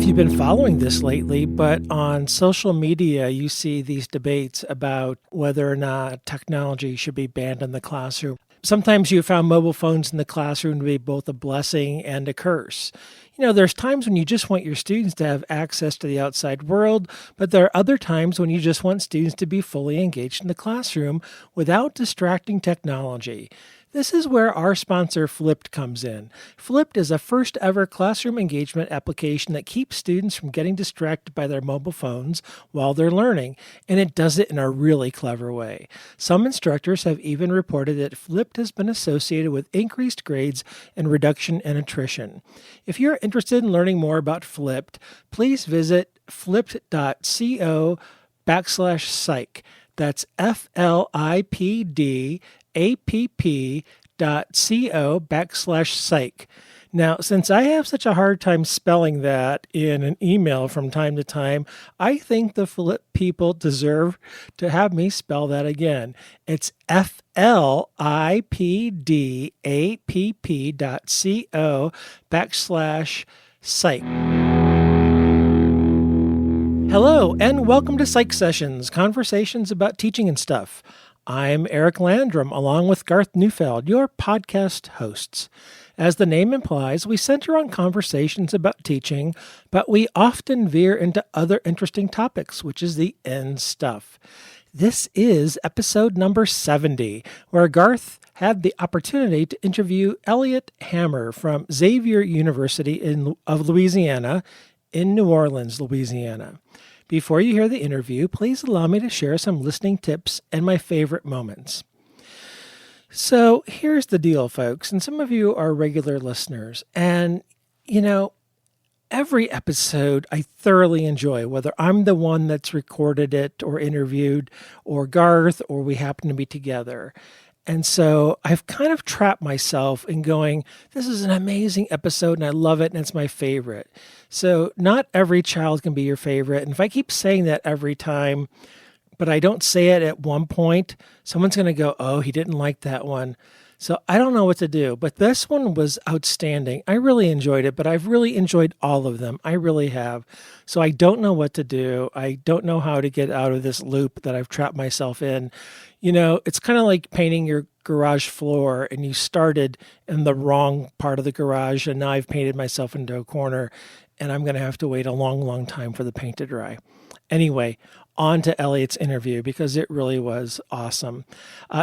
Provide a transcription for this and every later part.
you've been following this lately, but on social media, you see these debates about whether or not technology should be banned in the classroom. Sometimes you found mobile phones in the classroom to be both a blessing and a curse. There's times when you just want your students to have access to the outside world, but there are other times when you just want students to be fully engaged in the classroom without distracting technology. This is where our sponsor Flipped comes in. Flipped is a first ever classroom engagement application that keeps students from getting distracted by their mobile phones while they're learning, and it does it in a really clever way. Some instructors have even reported that Flipped has been associated with increased grades and reduction in attrition. If you're interested in learning more about Flipped, please visit flipped.co/psych. That's FLIPPAPP.co/psych. Now, since I have such a hard time spelling that in an email from time to time, I think the Flip people deserve to have me spell that again. It's FLIPPAPP.co/psych. Hello, and welcome to Psych Sessions, conversations about teaching and stuff. I'm Eric Landrum, along with Garth Neufeld, your podcast hosts. As the name implies, we center on conversations about teaching, but we often veer into other interesting topics, which is the end stuff. This is episode number 70, where Garth had the opportunity to interview Elliott Hammer from Xavier University of Louisiana in New Orleans, Louisiana. Before you hear the interview, please allow me to share some listening tips and my favorite moments. So here's the deal, folks, and some of you are regular listeners, and every episode I thoroughly enjoy, whether I'm the one that's recorded it or interviewed, or Garth, or we happen to be together. And so I've kind of trapped myself in going, this is an amazing episode and I love it and it's my favorite. So not every child can be your favorite. And if I keep saying that every time, but I don't say it at one point, someone's going to go, oh, he didn't like that one. So I don't know what to do, but this one was outstanding. I really enjoyed it, but I've really enjoyed all of them. I really have. So I don't know what to do. I don't know how to get out of this loop that I've trapped myself in. It's kind of like painting your garage floor and you started in the wrong part of the garage and now I've painted myself into a corner and I'm going to have to wait a long, long time for the paint to dry. Anyway, on to Elliott's interview because it really was awesome.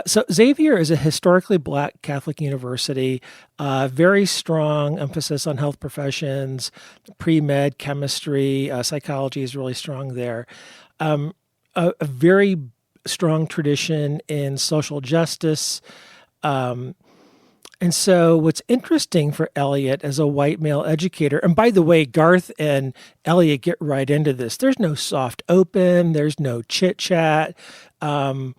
So Xavier is a historically Black Catholic university, very strong emphasis on health professions, pre-med, chemistry, psychology is really strong there. A very strong tradition in social justice. And so what's interesting for Elliott as a white male educator, and by the way, Garth and Elliott get right into this. There's no soft open. There's no chit chat. In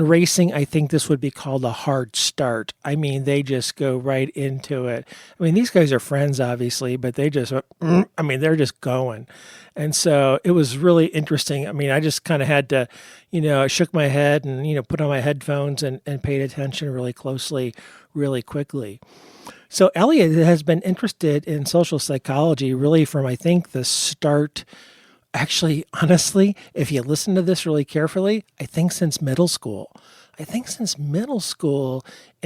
racing, I think this would be called a hard start. I mean, they just go right into it. I mean, these guys are friends, obviously, but they're just going. And so it was really interesting. I mean, I just kind of had to, I shook my head and, put on my headphones and paid attention really closely, really quickly. So Elliott has been interested in social psychology really from, I think, the start. Actually, honestly, if you listen to this really carefully, I think since middle school. And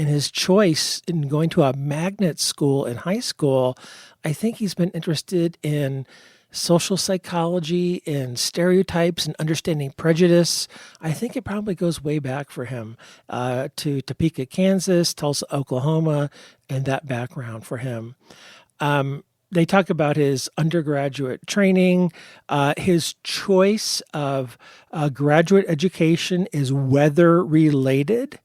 his choice in going to a magnet school in high school, I think he's been interested in social psychology and stereotypes and understanding prejudice. I think it probably goes way back for him to Topeka, Kansas, Tulsa, Oklahoma, and that background for him. They talk about his undergraduate training. His choice of graduate education is weather-related.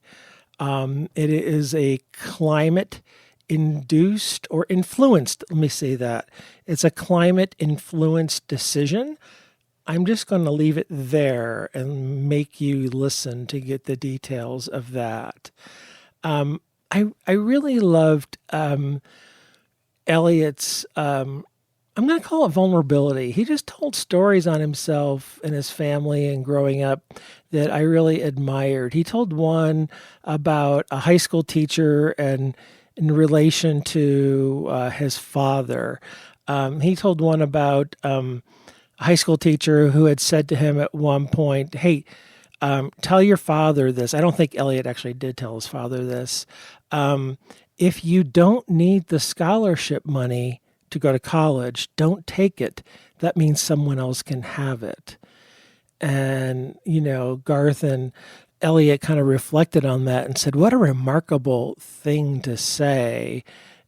It is a climate-induced or influenced, let me say that. It's a climate-influenced decision. I'm just going to leave it there and make you listen to get the details of that. I really loved Elliott's, I'm going to call it vulnerability. He just told stories on himself and his family and growing up that I really admired. He told one about a high school teacher and in relation to his father. He told one about a high school teacher who had said to him at one point, "Hey, tell your father this." I don't think Elliott actually did tell his father this. If you don't need the scholarship money to go to college, don't take it. That means someone else can have it. And, Garth and Elliott kind of reflected on that and said, what a remarkable thing to say.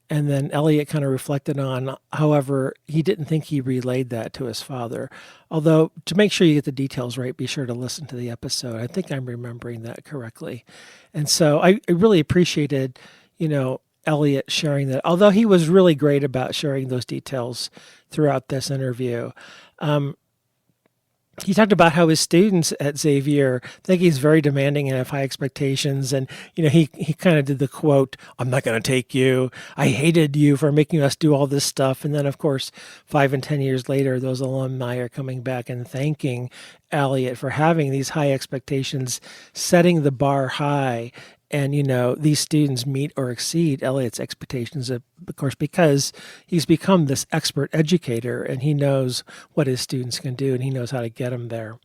And then Elliott kind of reflected on, however, he didn't think he relayed that to his father. Although, to make sure you get the details right, be sure to listen to the episode. I think I'm remembering that correctly. And so I really appreciated, Elliott sharing that, although he was really great about sharing those details throughout this interview. He talked about how his students at Xavier think he's very demanding and have high expectations. And, he kind of did the quote, "I'm not going to take you. I hated you for making us do all this stuff." And then, of course, 5 and 10 years later, those alumni are coming back and thanking Elliott for having these high expectations, setting the bar high. And, these students meet or exceed Elliott's expectations, of course, because he's become this expert educator and he knows what his students can do and he knows how to get them there.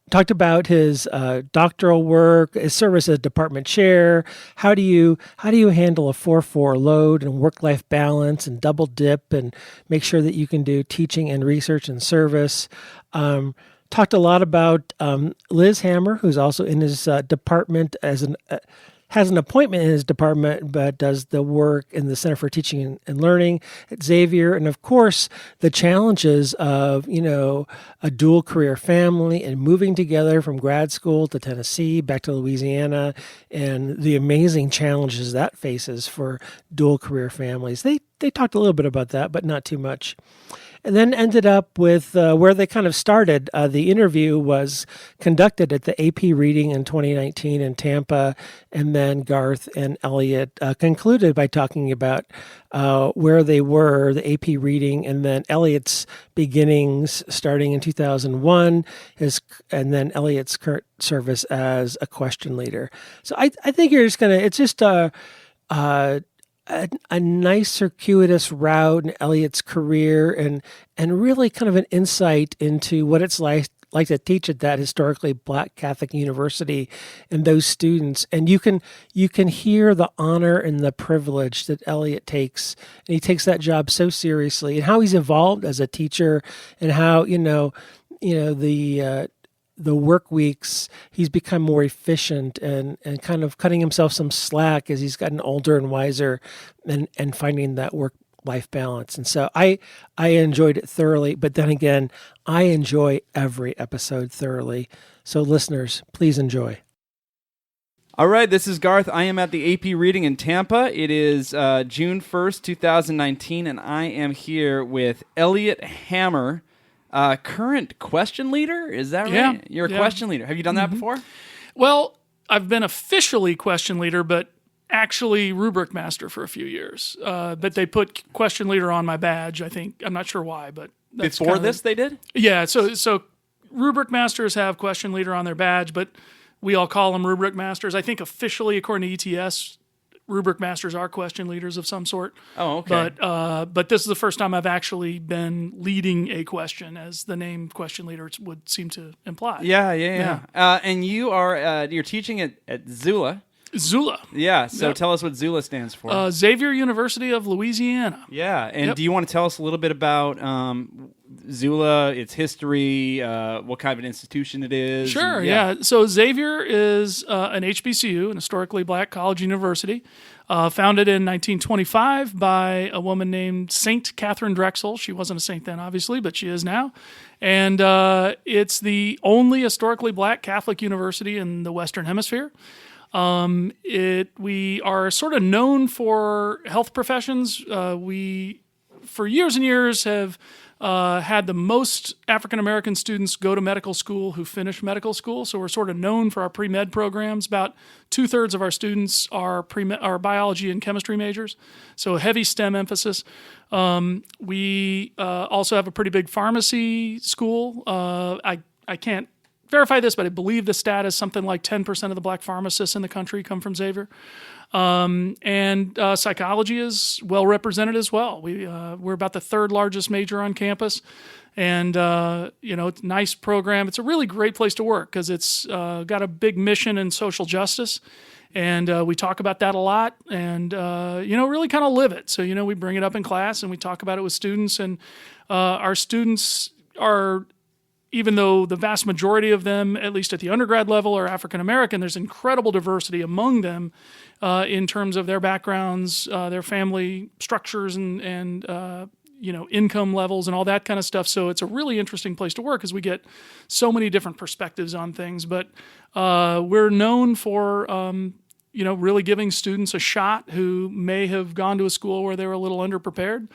Talked about his doctoral work, his service as department chair. How do you handle a 4-4 load and work-life balance and double dip and make sure that you can do teaching and research and service? Talked a lot about Liz Hammer, who's also in his department has an appointment in his department, but does the work in the Center for Teaching and Learning at Xavier. And of course, the challenges of, a dual career family and moving together from grad school to Tennessee, back to Louisiana, and the amazing challenges that faces for dual career families. They talked a little bit about that, but not too much. And then ended up with where they kind of started. The interview was conducted at the AP Reading in 2019 in Tampa, and then Garth and Elliott concluded by talking about where they were, the AP Reading, and then Elliott's beginnings starting in 2001, and then Elliott's current service as a question leader. So I think it's just a nice circuitous route in Elliott's career and really kind of an insight into what it's like to teach at that historically Black Catholic university and those students. And you can hear the honor and the privilege that Elliott takes, and he takes that job so seriously, and how he's evolved as a teacher, and how the work weeks, he's become more efficient and kind of cutting himself some slack as he's gotten older and wiser and finding that work-life balance. And so I enjoyed it thoroughly, but then again, I enjoy every episode thoroughly. So listeners, please enjoy. All right, this is Garth. I am at the AP Reading in Tampa. It is June 1st, 2019, and I am here with Elliott Hammer, current question leader, is that right? Yeah. You're a question leader. Have you done that before? Well, I've been officially question leader, but actually rubric master for a few years. But they put question leader on my badge, I think. I'm not sure why, but that's Before this, they did? Yeah, so rubric masters have question leader on their badge, but we all call them rubric masters. I think officially, according to ETS, rubric masters are question leaders of some sort. Oh, okay. But this is the first time I've actually been leading a question, as the name question leader would seem to imply. Yeah. And you're teaching at Zula. Zula. Yeah, so Tell us what Zula stands for. Xavier University of Louisiana. Yeah, and do you want to tell us a little bit about Zula, its history, what kind of an institution it is? Sure, yeah. So Xavier is an HBCU, an historically Black college university, founded in 1925 by a woman named Saint Catherine Drexel. She wasn't a saint then, obviously, but she is now. And it's the only historically Black Catholic university in the Western Hemisphere. We are sort of known for health professions. We, for years and years, have had the most African-American students go to medical school who finish medical school. So we're sort of known for our pre-med programs. About 2/3 of our students are biology and chemistry majors. So a heavy STEM emphasis. We also have a pretty big pharmacy school. I can't verify this, but I believe the stat is something like 10% of the black pharmacists in the country come from Xavier. And psychology is well represented as well. We're about the third largest major on campus. And, it's a nice program. It's a really great place to work because it's got a big mission in social justice. And we talk about that a lot and, really kind of live it. So, we bring it up in class and we talk about it with students. And our students are, even though the vast majority of them, at least at the undergrad level, are African American, there's incredible diversity among them in terms of their backgrounds, their family structures, and income levels and all that kind of stuff. So it's a really interesting place to work because we get so many different perspectives on things. But we're known for, really giving students a shot who may have gone to a school where they were a little underprepared.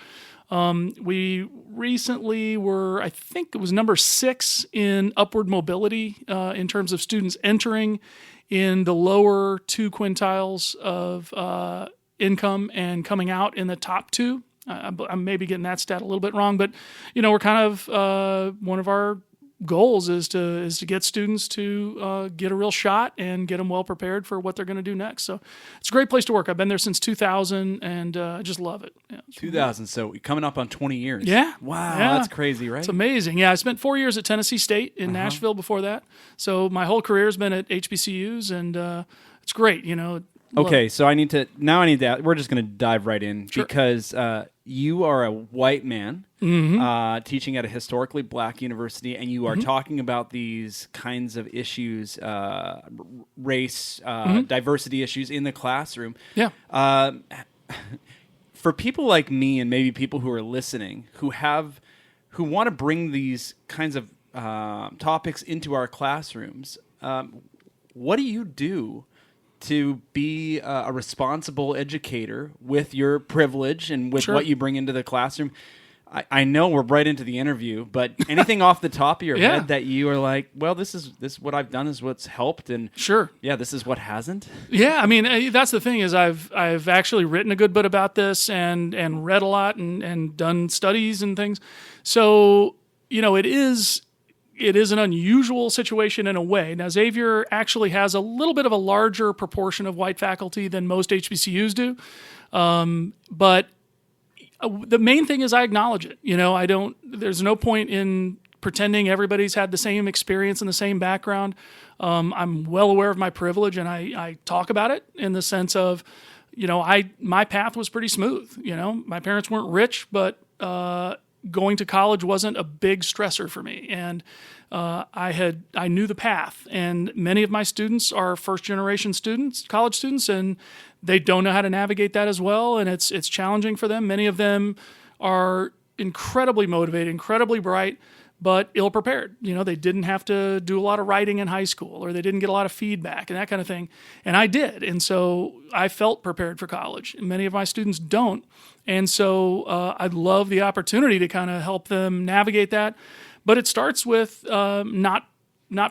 We recently were, I think it was number 6 in upward mobility in terms of students entering in the lower 2 quintiles of income and coming out in the top 2. I'm maybe getting that stat a little bit wrong, but we're kind of one of our goals is to get students to get a real shot and get them well prepared for what they're going to do next. So it's a great place to work. I've been there since 2000 and I just love it. Yeah, 2000, so coming up on 20 years. Yeah. Wow, yeah. That's crazy, right? It's amazing. Yeah, I spent 4 years at Tennessee State in Nashville before that. So my whole career has been at HBCUs and it's great, Okay, so I need to. We're just going to dive right in because you are a white man teaching at a historically black university, and you are talking about these kinds of issues, race, diversity issues in the classroom. Yeah. For people like me, and maybe people who are listening, who want to bring these kinds of topics into our classrooms, what do you do to be a responsible educator with your privilege and with what you bring into the classroom? I know we're right into the interview, but anything off the top of your head that you are like, well, this is what I've done is what's helped, and this is what hasn't. Yeah, I mean that's the thing is I've actually written a good bit about this and read a lot and done studies and things. So it is an unusual situation in a way. Now, Xavier actually has a little bit of a larger proportion of white faculty than most HBCUs do. But the main thing is I acknowledge it. There's no point in pretending everybody's had the same experience and the same background. I'm well aware of my privilege and I talk about it in the sense of, my path was pretty smooth. My parents weren't rich, but, going to college wasn't a big stressor for me, and I knew the path. And many of my students are first-generation students, college students, and they don't know how to navigate that as well. And it's challenging for them. Many of them are incredibly motivated, incredibly bright, but ill-prepared. They didn't have to do a lot of writing in high school, or they didn't get a lot of feedback and that kind of thing. And I did. And so I felt prepared for college. And many of my students don't. And so I'd love the opportunity to kind of help them navigate that. But it starts with not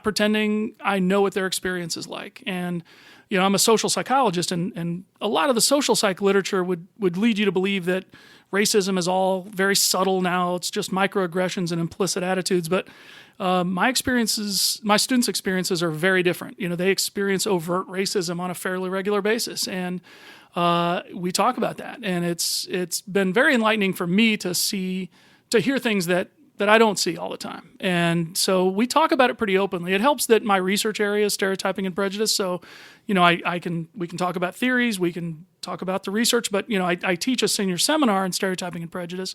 pretending I know what their experience is like. And, I'm a social psychologist, and a lot of the social psych literature would lead you to believe that racism is all very subtle now. It's just microaggressions and implicit attitudes. But my students' experiences are very different. They experience overt racism on a fairly regular basis. And we talk about that. And it's been very enlightening for me to hear things that I don't see all the time. And so we talk about it pretty openly. It helps that my research area is stereotyping and prejudice. So, we can talk about theories, we can talk about the research, but, I teach a senior seminar in stereotyping and prejudice.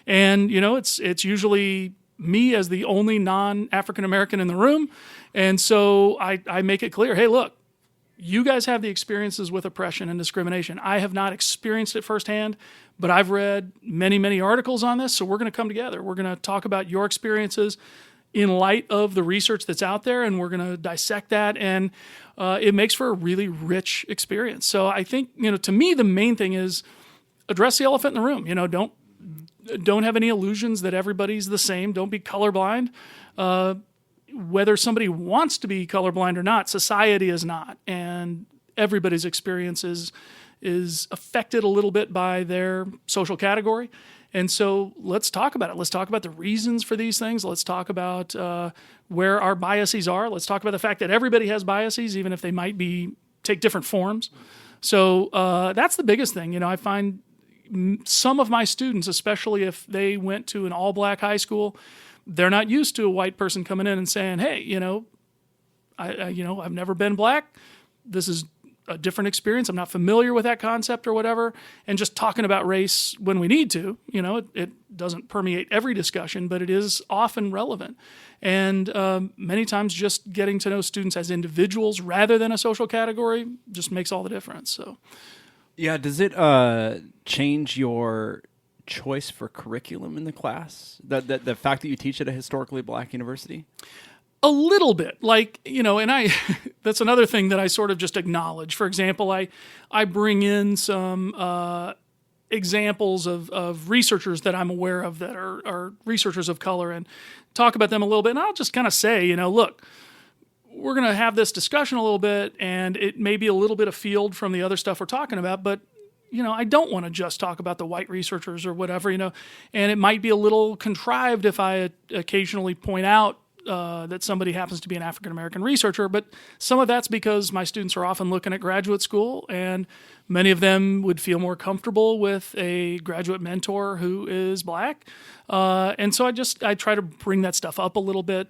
And, it's usually me as the only non-African American in the room. And so I make it clear, hey, look, you guys have the experiences with oppression and discrimination. I have not experienced it firsthand, but I've read many, many articles on this. So we're going to come together. We're going to talk about your experiences in light of the research that's out there, and we're going to dissect that. And it makes for a really rich experience. So I think, to me, the main thing is address the elephant in the room. Don't have any illusions that everybody's the same. Don't be colorblind. Whether somebody wants to be colorblind or not, society is not. And everybody's experience is affected a little bit by their social category. And so let's talk about it. Let's talk about the reasons for these things. Let's talk about where our biases are. Let's talk about the fact that everybody has biases, even if they might take different forms. So that's the biggest thing. I find some of my students, especially if they went to an all-black high school, they're not used to a white person coming in and saying, "Hey, I've never been black. This is a different experience. I'm not familiar with that concept or whatever." And just talking about race when we need to, it doesn't permeate every discussion, but it is often relevant. And many times just getting to know students as individuals rather than a social category just makes all the difference. So, yeah, does it change your choice for curriculum in the class? The fact that you teach at a historically black university? A little bit, and that's another thing that I sort of just acknowledge. For example, I bring in some examples of researchers that I'm aware of that are researchers of color and talk about them a little bit. And I'll just kind of say, look, we're going to have this discussion a little bit, and it may be a little bit afield from the other stuff we're talking about, but I don't want to just talk about the white researchers or whatever, and it might be a little contrived if I occasionally point out that somebody happens to be an African-American researcher, but some of that's because my students are often looking at graduate school, and many of them would feel more comfortable with a graduate mentor who is black. And so I try to bring that stuff up a little bit,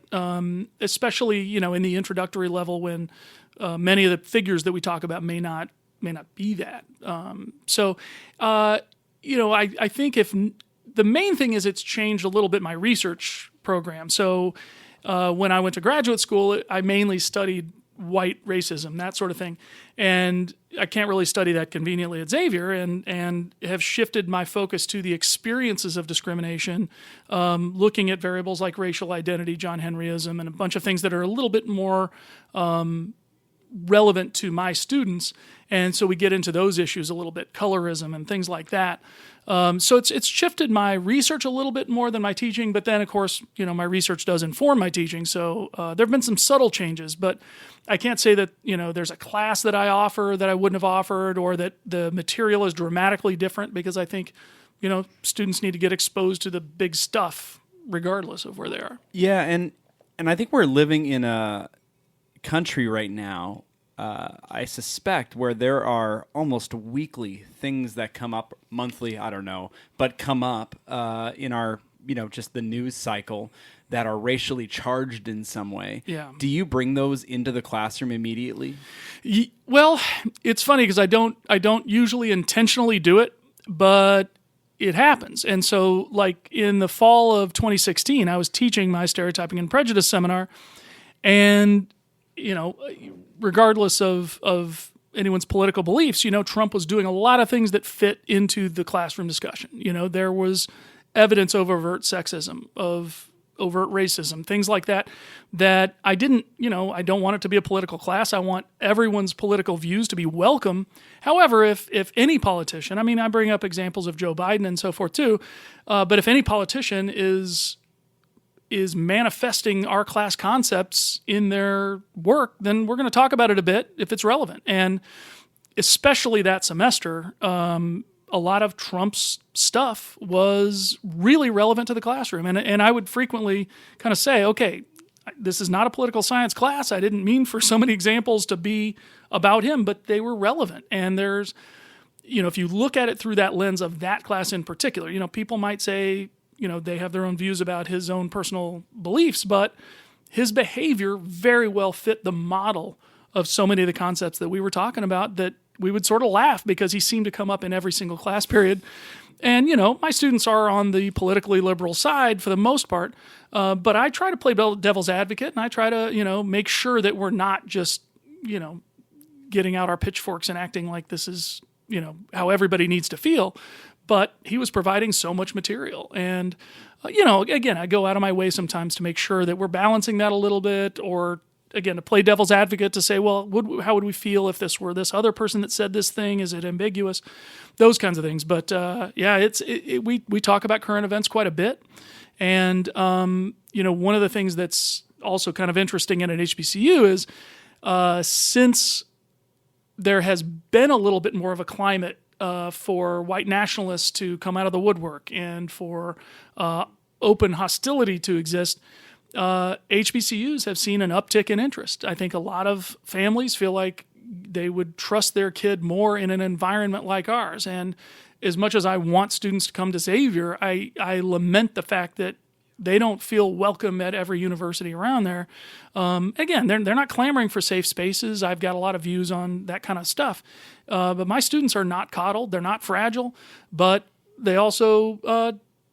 especially, in the introductory level when many of the figures that we talk about may not be that. I think if the main thing is it's changed a little bit my research program. So when I went to graduate school, I mainly studied white racism, that sort of thing. And I can't really study that conveniently at Xavier, and have shifted my focus to the experiences of discrimination, looking at variables like racial identity, John Henryism, and a bunch of things that are a little bit more relevant to my students. And so we get into those issues a little bit, colorism and things like that. So it's shifted my research a little bit more than my teaching, but then of course, my research does inform my teaching. So there have been some subtle changes, but I can't say that, there's a class that I offer that I wouldn't have offered, or that the material is dramatically different, because I think, students need to get exposed to the big stuff regardless of where they are. Yeah. And I think we're living in a country right now, I suspect, where there are almost weekly things that come up, monthly, I don't know, but come up in our, just the news cycle that are racially charged in some way. Yeah. Do you bring those into the classroom immediately? Well, it's funny because I don't usually intentionally do it, but it happens. And so, like in the fall of 2016, I was teaching my stereotyping and prejudice seminar, and regardless of anyone's political beliefs, Trump was doing a lot of things that fit into the classroom discussion. There was evidence of overt sexism, of overt racism, things like that I didn't, I don't want it to be a political class. I want everyone's political views to be welcome. However, if any politician, I bring up examples of Joe Biden and so forth too, but if any politician is manifesting our class concepts in their work, then we're going to talk about it a bit if it's relevant. And especially that semester, a lot of Trump's stuff was really relevant to the classroom. And I would frequently kind of say, okay, this is not a political science class. I didn't mean for so many examples to be about him, but they were relevant. And there's, if you look at it through that lens of that class in particular, people might say, they have their own views about his own personal beliefs, but his behavior very well fit the model of so many of the concepts that we were talking about, that we would sort of laugh because he seemed to come up in every single class period. And, my students are on the politically liberal side for the most part, but I try to play devil's advocate, and I try to, make sure that we're not just, getting out our pitchforks and acting like this is, how everybody needs to feel. But he was providing so much material. And, again, I go out of my way sometimes to make sure that we're balancing that a little bit, or, again, to play devil's advocate to say, well, how would we feel if this were this other person that said this thing? Is it ambiguous? Those kinds of things. But, we talk about current events quite a bit. And, one of the things that's also kind of interesting in an HBCU is since there has been a little bit more of a climate for white nationalists to come out of the woodwork and for open hostility to exist, HBCUs have seen an uptick in interest. I think a lot of families feel like they would trust their kid more in an environment like ours. And as much as I want students to come to Xavier, I lament the fact that they don't feel welcome at every university around there. Again, they're not clamoring for safe spaces. I've got a lot of views on that kind of stuff. But my students are not coddled. They're not fragile. But they also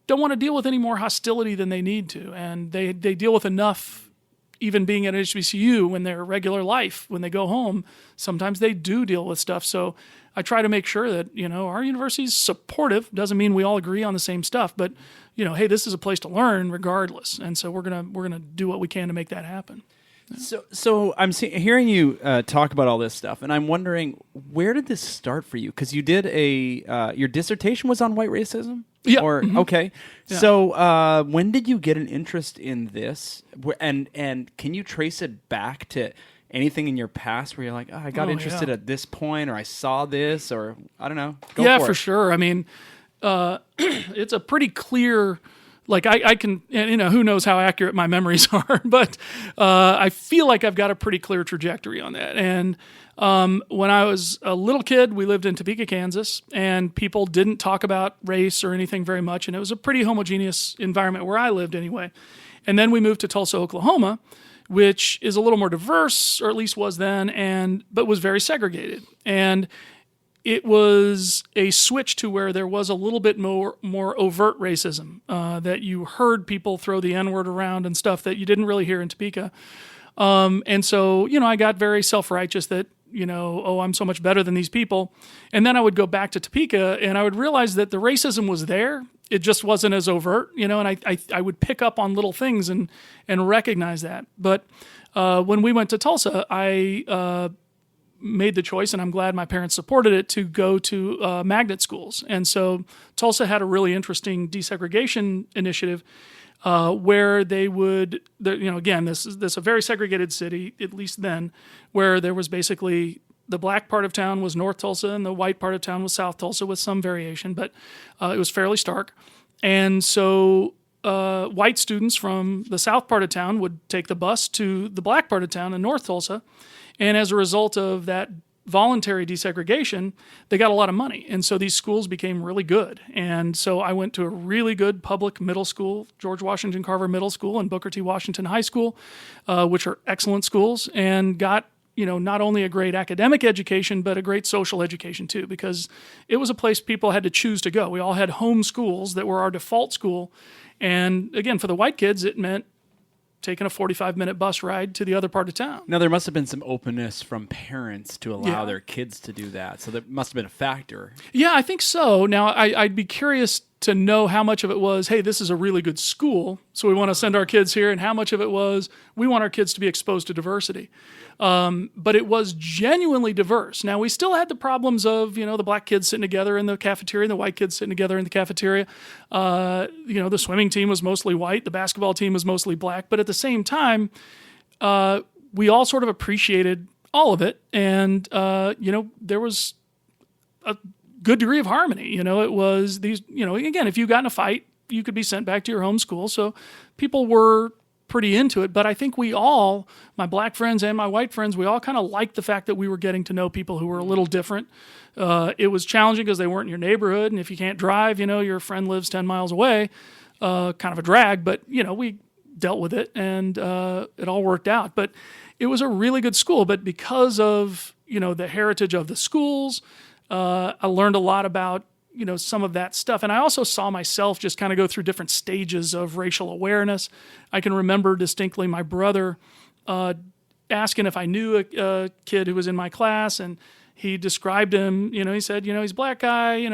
don't want to deal with any more hostility than they need to. And they deal with enough, even being at HBCU in their regular life. When they go home, sometimes they do deal with stuff. So I try to make sure that, our university's supportive. Doesn't mean we all agree on the same stuff, but hey, this is a place to learn regardless. And so we're gonna do what we can to make that happen. So I'm hearing you talk about all this stuff, and I'm wondering, where did this start for you? Because you did your dissertation was on white racism? Yeah. Mm-hmm. Okay. Yeah. So when did you get an interest in this? And can you trace it back to anything in your past where you're like, I got interested at this point, or I saw this, or I don't know? Go for it. Sure. I mean, it's a pretty clear, like I can, who knows how accurate my memories are, but I feel like I've got a pretty clear trajectory on that. And when I was a little kid, we lived in Topeka, Kansas, and people didn't talk about race or anything very much, and it was a pretty homogeneous environment where I lived anyway. And then we moved to Tulsa, Oklahoma, which is a little more diverse, or at least was then, but was very segregated. And it was a switch to where there was a little bit more overt racism, that you heard people throw the N-word around and stuff that you didn't really hear in Topeka. And so, I got very self-righteous that, I'm so much better than these people. And then I would go back to Topeka and I would realize that the racism was there. It just wasn't as overt, and I would pick up on little things and recognize that. But when we went to Tulsa, I made the choice, and I'm glad my parents supported it, to go to magnet schools. And so Tulsa had a really interesting desegregation initiative where they would, again, this is a very segregated city, at least then, where there was basically the black part of town was North Tulsa and the white part of town was South Tulsa with some variation, but it was fairly stark. And so white students from the south part of town would take the bus to the black part of town in North Tulsa. And as a result of that voluntary desegregation, they got a lot of money. And so these schools became really good. And so I went to a really good public middle school, George Washington Carver Middle School and Booker T. Washington High School, which are excellent schools, and got not only a great academic education, but a great social education too, because it was a place people had to choose to go. We all had home schools that were our default school. And again, for the white kids, it meant taking a 45-minute bus ride to the other part of town. Now, there must have been some openness from parents to allow their kids to do that. So that must have been a factor. Yeah, I think so. Now, I'd be curious to know how much of it was, hey, this is a really good school, so we want to send our kids here, and how much of it was, we want our kids to be exposed to diversity. But it was genuinely diverse. Now, we still had the problems of, the black kids sitting together in the cafeteria and the white kids sitting together in the cafeteria. The swimming team was mostly white. The basketball team was mostly black. But at the same time, we all sort of appreciated all of it. And, there was a good degree of harmony. It was these, again, if you got in a fight, you could be sent back to your home school. So people were pretty into it, but I think we all, my black friends and my white friends, we all kind of liked the fact that we were getting to know people who were a little different. It was challenging because they weren't in your neighborhood, and if you can't drive, your friend lives 10 miles away, kind of a drag, but, we dealt with it, and it all worked out. But it was a really good school, but because of, the heritage of the schools, I learned a lot about some of that stuff. And I also saw myself just kind of go through different stages of racial awareness. I can remember distinctly my brother asking if I knew a kid who was in my class, and he described him, he said, he's a black guy,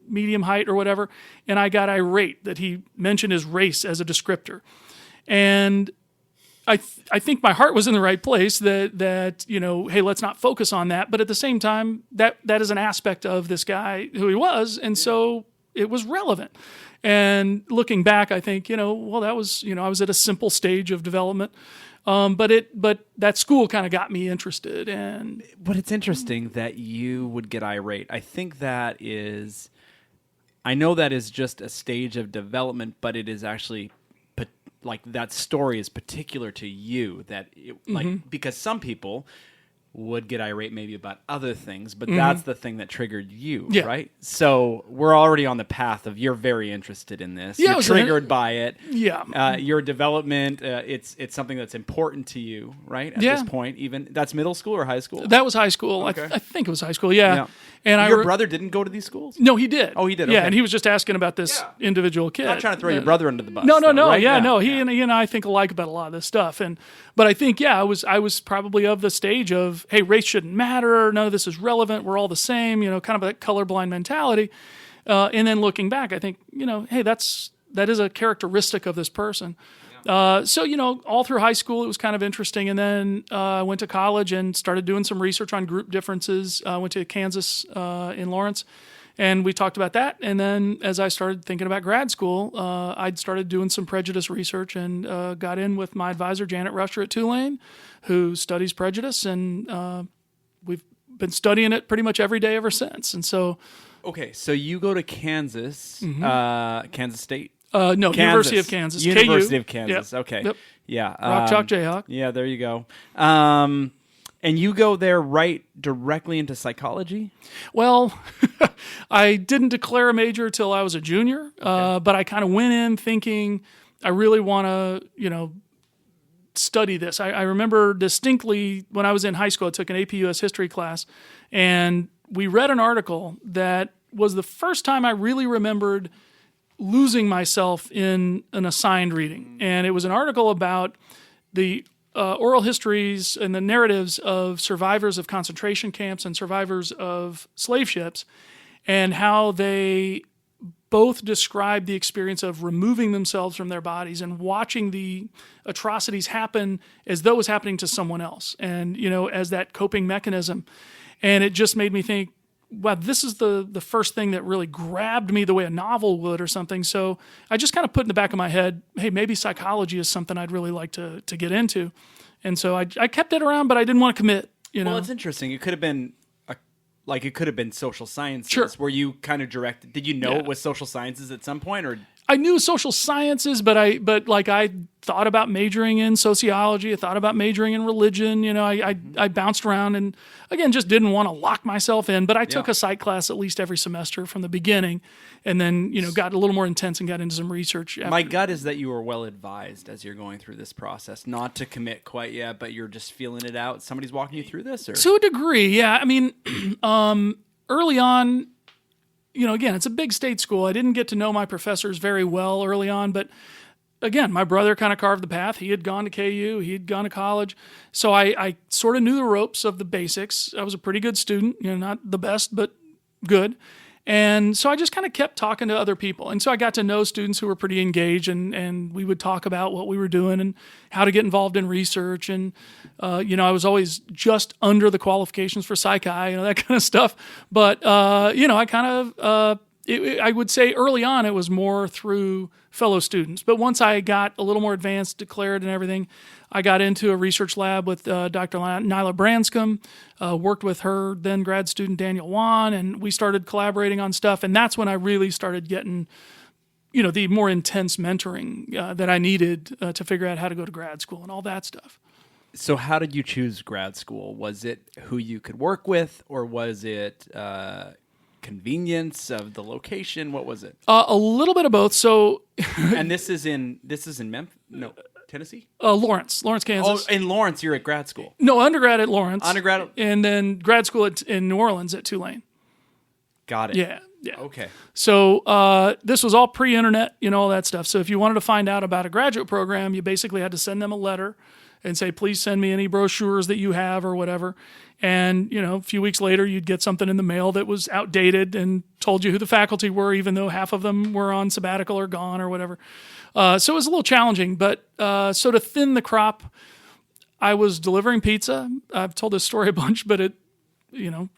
medium height or whatever. And I got irate that he mentioned his race as a descriptor. And I think my heart was in the right place that hey, let's not focus on that. But at the same time, that is an aspect of this guy who he was. And so it was relevant. And looking back, I think, that was, I was at a simple stage of development. But that school kind of got me interested. But it's interesting that you would get irate. I think I know that is just a stage of development, but it is actually like that story is particular to you because some people would get irate maybe about other things, but that's the thing that triggered you, right? So we're already on the path of you're very interested in this. You're triggered by it. Yeah. Your development, it's something that's important to you, right? At this point, even that's middle school or high school? That was high school. Okay. I think it was high school. Yeah. And your brother didn't go to these schools? No, he did. Oh, he did. Yeah, okay. and he was just asking about this individual kid. Not trying to throw your brother under the bus. No. Right? Yeah, no. He and I think alike about a lot of this stuff. But I think I was probably of the stage of, hey, race shouldn't matter. None of this is relevant. We're all the same. Kind of a colorblind mentality. And then looking back, I think hey, that is a characteristic of this person. So, all through high school, it was kind of interesting. And then I went to college and started doing some research on group differences. I went to Kansas in Lawrence, and we talked about that. And then as I started thinking about grad school, I'd started doing some prejudice research and got in with my advisor, Janet Rusher at Tulane, who studies prejudice. And we've been studying it pretty much every day ever since. And so... Okay, so you go to Kansas, Kansas State? No, Kansas. University of Kansas. University KU. of Kansas. Yep. Okay. Yep. Yeah. Rock Chalk Jayhawk. Yeah, there you go. And you go there right directly into psychology? Well, I didn't declare a major till I was a junior, but I kind of went in thinking I really want to, study this. I remember distinctly when I was in high school, I took an AP US history class, and we read an article that was the first time I really remembered losing myself in an assigned reading. And it was an article about the oral histories and the narratives of survivors of concentration camps and survivors of slave ships, and how they both described the experience of removing themselves from their bodies and watching the atrocities happen as though it was happening to someone else, and as that coping mechanism. And it just made me think, wow, this is the first thing that really grabbed me the way a novel would or something. So I just kind of put in the back of my head, hey, maybe psychology is something I'd really like to get into. And so I kept it around, but I didn't want to commit. Well, it's interesting. It could have been social sciences. Sure. Where you kind of directed. Did you know it was social sciences at some point, or? I knew social sciences, but I thought about majoring in sociology. I thought about majoring in religion. I bounced around and, again, just didn't want to lock myself in. But I took a psych class at least every semester from the beginning, and then got a little more intense and got into some research. My gut is that you were well advised as you're going through this process, not to commit quite yet, but you're just feeling it out. Somebody's walking you through this, or to a degree, yeah. I mean, early on. Again, it's a big state school. I didn't get to know my professors very well early on, but again, my brother kind of carved the path. He had gone to KU, he had gone to college. So I sort of knew the ropes of the basics. I was a pretty good student, not the best, but good. And so I just kind of kept talking to other people. And so I got to know students who were pretty engaged, and we would talk about what we were doing and how to get involved in research. And, I was always just under the qualifications for psych-I, that kind of stuff. But, I kind of, I would say early on it was more through fellow students. But once I got a little more advanced, declared and everything, I got into a research lab with Dr. Nyla Branscombe, worked with her then grad student Daniel Wan, and we started collaborating on stuff. And that's when I really started getting, the more intense mentoring that I needed to figure out how to go to grad school and all that stuff. So how did you choose grad school? Was it who you could work with, or was it convenience of the location? What was it? A little bit of both. So, and this is in Memphis? No, Tennessee? Lawrence, Kansas. Oh, in Lawrence, you're at grad school. No, undergrad at Lawrence. Undergrad, and then grad school in New Orleans at Tulane. Got it. Yeah. Okay. So this was all pre-internet, all that stuff. So if you wanted to find out about a graduate program, you basically had to send them a letter and say, please send me any brochures that you have or whatever. And, a few weeks later, you'd get something in the mail that was outdated and told you who the faculty were, even though half of them were on sabbatical or gone or whatever. So it was a little challenging. But so to thin the crop, I was delivering pizza. I've told this story a bunch, but it,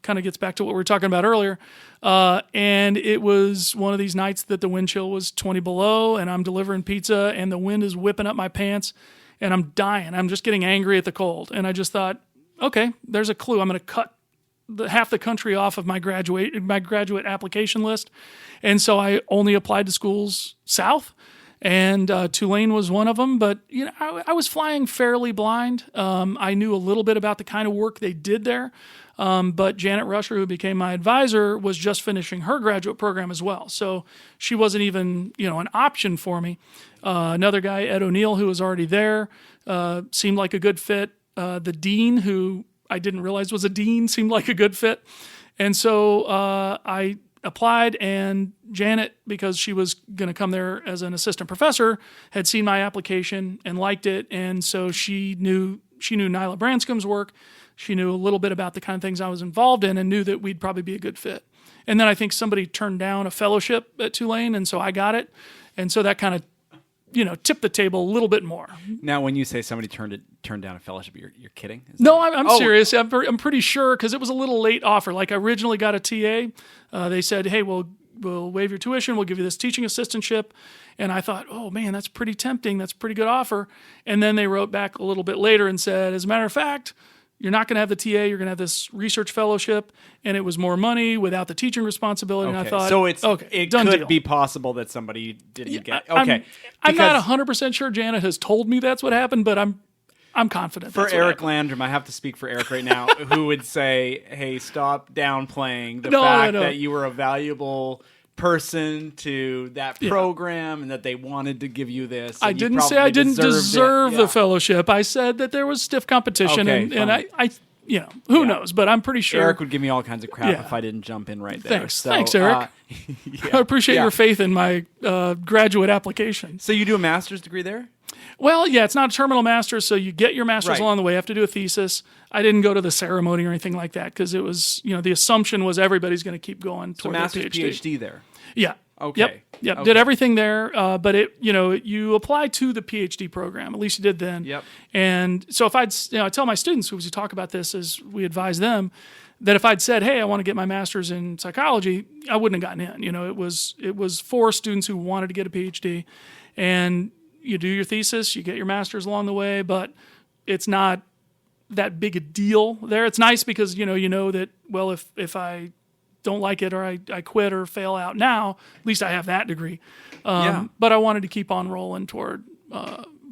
kind of gets back to what we were talking about earlier. And it was one of these nights that the wind chill was 20 below, and I'm delivering pizza, and the wind is whipping up my pants. and I'm dying. I'm just getting angry at the cold. And I just thought, okay, there's a clue. I'm going to cut half the country off of my graduate application list. And so I only applied to schools south, and Tulane was one of them. But I was flying fairly blind. I knew a little bit about the kind of work they did there. But Janet Rusher, who became my advisor, was just finishing her graduate program as well. So she wasn't even, an option for me. Another guy, Ed O'Neill, who was already there, seemed like a good fit. The dean, who I didn't realize was a dean, seemed like a good fit. And so I applied, and Janet, because she was going to come there as an assistant professor, had seen my application and liked it. And so she knew Nyla Branscom's work. She knew a little bit about the kind of things I was involved in and knew that we'd probably be a good fit. And then I think somebody turned down a fellowship at Tulane, and so I got it. And so that kind of, tipped the table a little bit more. Now, when you say somebody turned down a fellowship, you're kidding? No, I'm serious. I'm pretty sure, because it was a little late offer. Like, I originally got a TA. They said, hey, we'll waive your tuition. We'll give you this teaching assistantship. And I thought, oh, man, that's pretty tempting. That's a pretty good offer. And then they wrote back a little bit later and said, as a matter of fact, you're not going to have the TA. You're going to have this research fellowship, and it was more money without the teaching responsibility. Okay. And I thought, so it done could deal. be possible that somebody didn't get. Okay, I'm not 100% sure Janet has told me that's what happened, but I'm confident. For that's what Eric happened. Landrum, I have to speak for Eric right now, who would say, "Hey, stop downplaying the fact that you were a valuable person to that program and that they wanted to give you this." I didn't say I didn't deserve the fellowship. I said that there was stiff competition, and I who knows, but I'm pretty sure. Eric would give me all kinds of crap if I didn't jump in right there. Thanks, Eric. I appreciate your faith in my graduate application. So you do a master's degree there? Well, yeah, it's not a terminal master's, so you get your master's Right. along the way. You have to do a thesis. I didn't go to the ceremony or anything like that because it was, the assumption was everybody's going to keep going So toward their master's PhD. there. Yeah. Okay. Yep. Okay. Did everything there, but you apply to the PhD program. At least you did then. Yep. And so if I tell my students, as we talk about this, as we advise them, that if I'd said, hey, I want to get my master's in psychology, I wouldn't have gotten in. It was for students who wanted to get a PhD, and you do your thesis, you get your master's along the way, but it's not that big a deal there. It's nice because, you know that, well, if I don't like it or I quit or fail out now, at least I have that degree. But I wanted to keep on rolling toward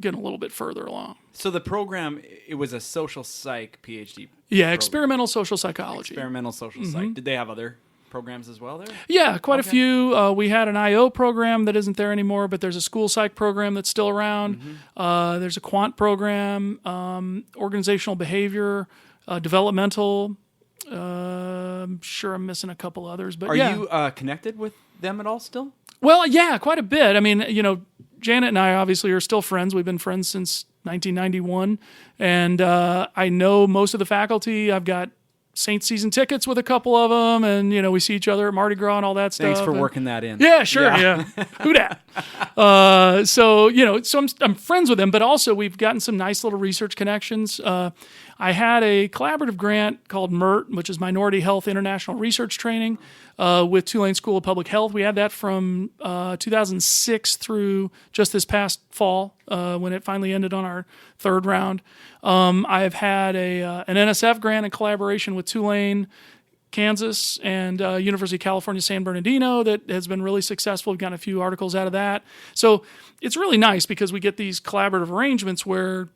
getting a little bit further along. So the program, it was a social psych PhD. Yeah, experimental social psychology. Experimental social psych. Did they have other programs as well there? Yeah, quite a few. We had an IO program that isn't there anymore, but there's a school psych program that's still around. There's a quant program, organizational behavior, developmental. I'm sure I'm missing a couple others, but Are you connected with them at all still? Well, yeah, quite a bit. I mean, Janet and I obviously are still friends. We've been friends since 1991, and I know most of the faculty. I've got Saints season tickets with a couple of them, and we see each other at Mardi Gras and all that stuff. Thanks for working that in. Yeah, sure. Yeah, who dat? So I'm friends with them, but also we've gotten some nice little research connections. I had a collaborative grant called MERT, which is Minority Health International Research Training, with Tulane School of Public Health. We had that from 2006 through just this past fall when it finally ended on our third round. I've had an NSF grant in collaboration with Tulane, Kansas, and University of California, San Bernardino that has been really successful. We've gotten a few articles out of that. So it's really nice because we get these collaborative arrangements where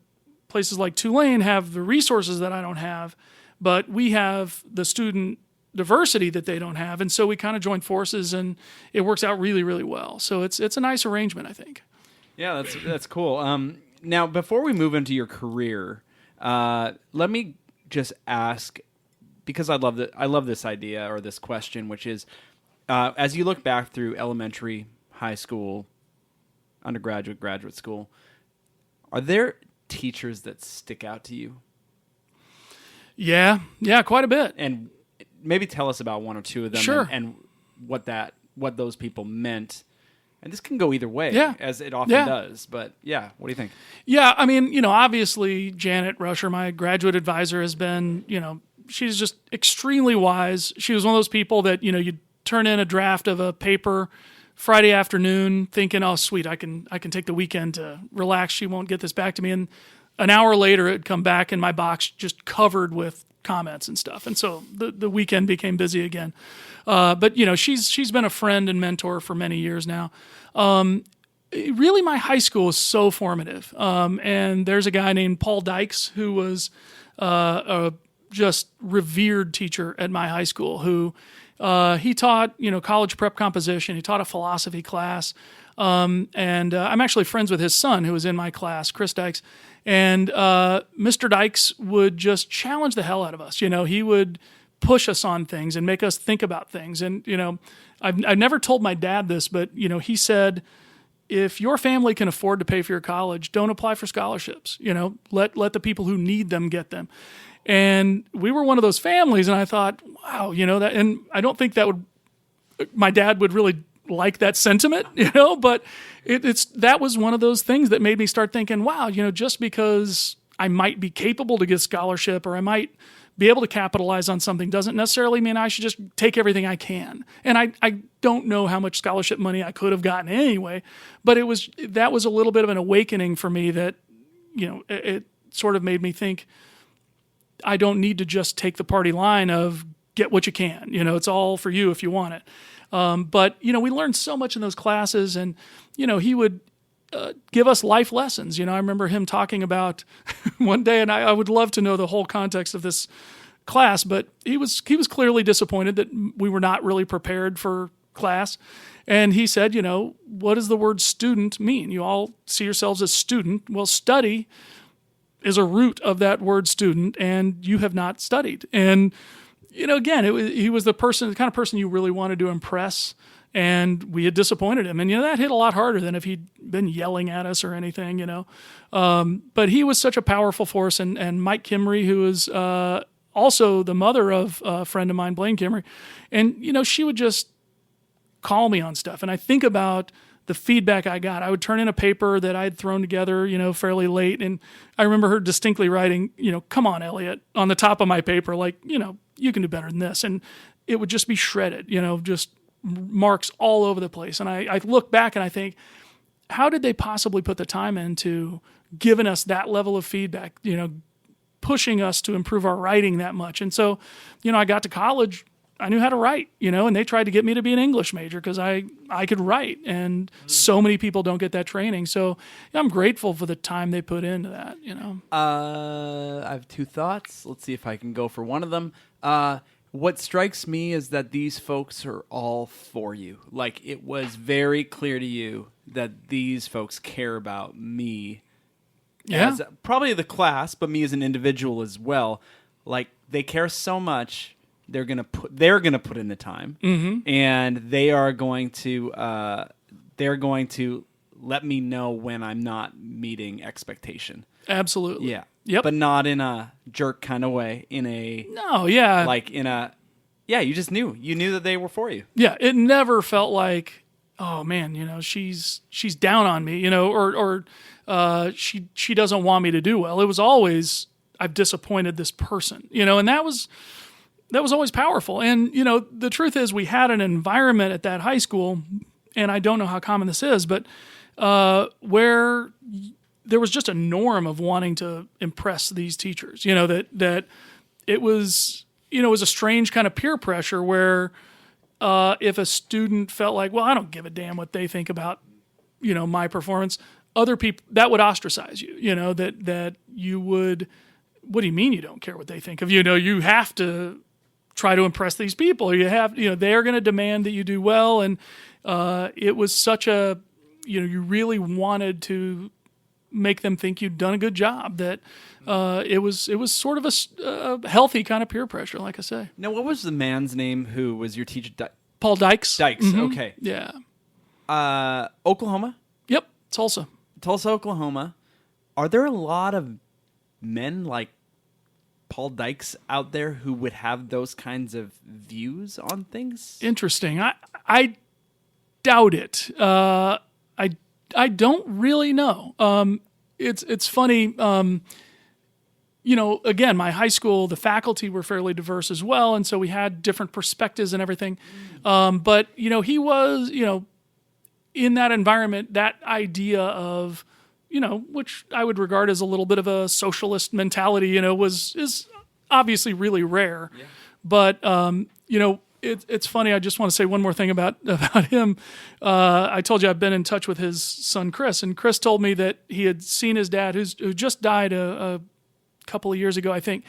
places like Tulane have the resources that I don't have, but we have the student diversity that they don't have. And so we kind of join forces, and it works out really, really well. So it's a nice arrangement, I think. Yeah, that's cool. Now, before we move into your career, let me just ask, because I love this idea or this question, which is, as you look back through elementary, high school, undergraduate, graduate school, are there teachers that stick out to you? Yeah, quite a bit. And maybe tell us about one or two of them. Sure. And what those people meant. And this can go either way, as it often does. But yeah, what do you think? Yeah, I mean, obviously Janet Rusher, my graduate advisor, has been, she's just extremely wise. She was one of those people that, you'd turn in a draft of a paper Friday afternoon thinking, oh, sweet, I can take the weekend to relax. She won't get this back to me. And an hour later, it'd come back in my box just covered with comments and stuff. And so the weekend became busy again. But, she's been a friend and mentor for many years now. Really, my high school was so formative. And there's a guy named Paul Dykes who was a just revered teacher at my high school who he taught, college prep composition. He taught a philosophy class. And I'm actually friends with his son who was in my class, Chris Dykes. And Mr. Dykes would just challenge the hell out of us. He would push us on things and make us think about things. And, I've never told my dad this, but, he said, if your family can afford to pay for your college, don't apply for scholarships. Let the people who need them get them. And we were one of those families, and I thought, wow, that, and I don't think my dad would really like that sentiment, but that was one of those things that made me start thinking, wow, just because I might be capable to get a scholarship or I might be able to capitalize on something doesn't necessarily mean I should just take everything I can. And I don't know how much scholarship money I could have gotten anyway, but that was a little bit of an awakening for me that, it sort of made me think I don't need to just take the party line of get what you can. It's all for you if you want it. But we learned so much in those classes, and, he would give us life lessons. I remember him talking about one day, and I would love to know the whole context of this class, but he was clearly disappointed that we were not really prepared for class. And he said, what does the word student mean? You all see yourselves as student. Well, study is a root of that word student, and you have not studied. And, again, he was the kind of person you really wanted to impress, and we had disappointed him. And, that hit a lot harder than if he'd been yelling at us or anything, But he was such a powerful force. And Mike Kimry, who is also the mother of a friend of mine, Blaine Kimry, and, she would just call me on stuff. And I think about the feedback I got. I would turn in a paper that I had thrown together, fairly late. And I remember her distinctly writing, come on, Elliott, on the top of my paper, like, you can do better than this. And it would just be shredded, just marks all over the place. And I look back and I think, how did they possibly put the time into giving us that level of feedback, pushing us to improve our writing that much? And so, I got to college, I knew how to write, and they tried to get me to be an English major because I could write. And so many people don't get that training. So I'm grateful for the time they put into that, I have two thoughts. Let's see if I can go for one of them. What strikes me is that these folks are all for you. Like, it was very clear to you that these folks care about me. Yeah. As probably the class, but me as an individual as well. Like, they care so much. They're gonna put in the time, and they are going to let me know when I'm not meeting expectation. Absolutely. Yeah. Yep. But not in a jerk kind of way. You just knew. You knew that they were for you. Yeah. It never felt like, oh man, she's down on me, or she doesn't want me to do well. It was always, I've disappointed this person, and that was always powerful. And, the truth is we had an environment at that high school, and I don't know how common this is, but where there was just a norm of wanting to impress these teachers, that it was, it was a strange kind of peer pressure where if a student felt like, well, I don't give a damn what they think about, my performance, other people, that would ostracize you, that you would, what do you mean you don't care what they think of you? You have to try to impress these people. You have, they're going to demand that you do well. And it was such a, you really wanted to make them think you'd done a good job that it was sort of a healthy kind of peer pressure, like I say. Now, what was the man's name who was your teacher? Paul Dykes. Dykes, okay. Yeah. Oklahoma? Yep, Tulsa, Oklahoma. Are there a lot of men like Paul Dykes out there who would have those kinds of views on things? Interesting. I doubt it. I don't really know. It's funny. Again, my high school, the faculty were fairly diverse as well, and so we had different perspectives and everything. But he was, in that environment, that idea of, which I would regard as a little bit of a socialist mentality, is obviously really rare. Yeah. But, it's funny. I just want to say one more thing about him. I told you I've been in touch with his son, Chris, and Chris told me that he had seen his dad, who just died a couple of years ago, I think.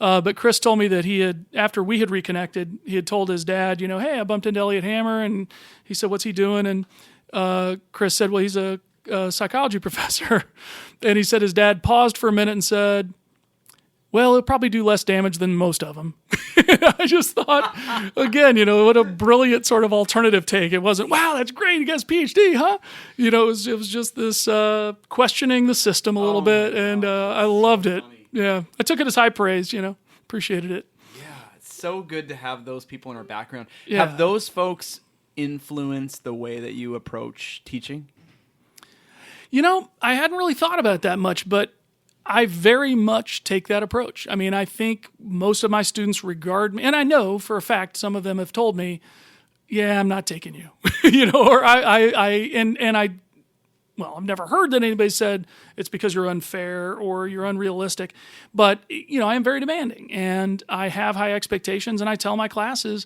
But Chris told me that after we had reconnected, he had told his dad, hey, I bumped into Elliott Hammer, and he said, what's he doing? And Chris said, well, he's a psychology professor. And he said his dad paused for a minute and said, well, it'll probably do less damage than most of them. I just thought, again, what a brilliant sort of alternative take. It wasn't, wow, that's great, he gets a PhD, huh? It was just this questioning the system a little bit, and I loved it. Funny. Yeah, I took it as high praise, appreciated it. Yeah, it's so good to have those people in our background. Yeah. Have those folks influenced the way that you approach teaching? I hadn't really thought about that much, but I very much take that approach. I mean, I think most of my students regard me, and I know for a fact some of them have told me, yeah, I'm not taking you, or I've never heard that anybody said it's because you're unfair or you're unrealistic, but, I am very demanding, and I have high expectations, and I tell my classes,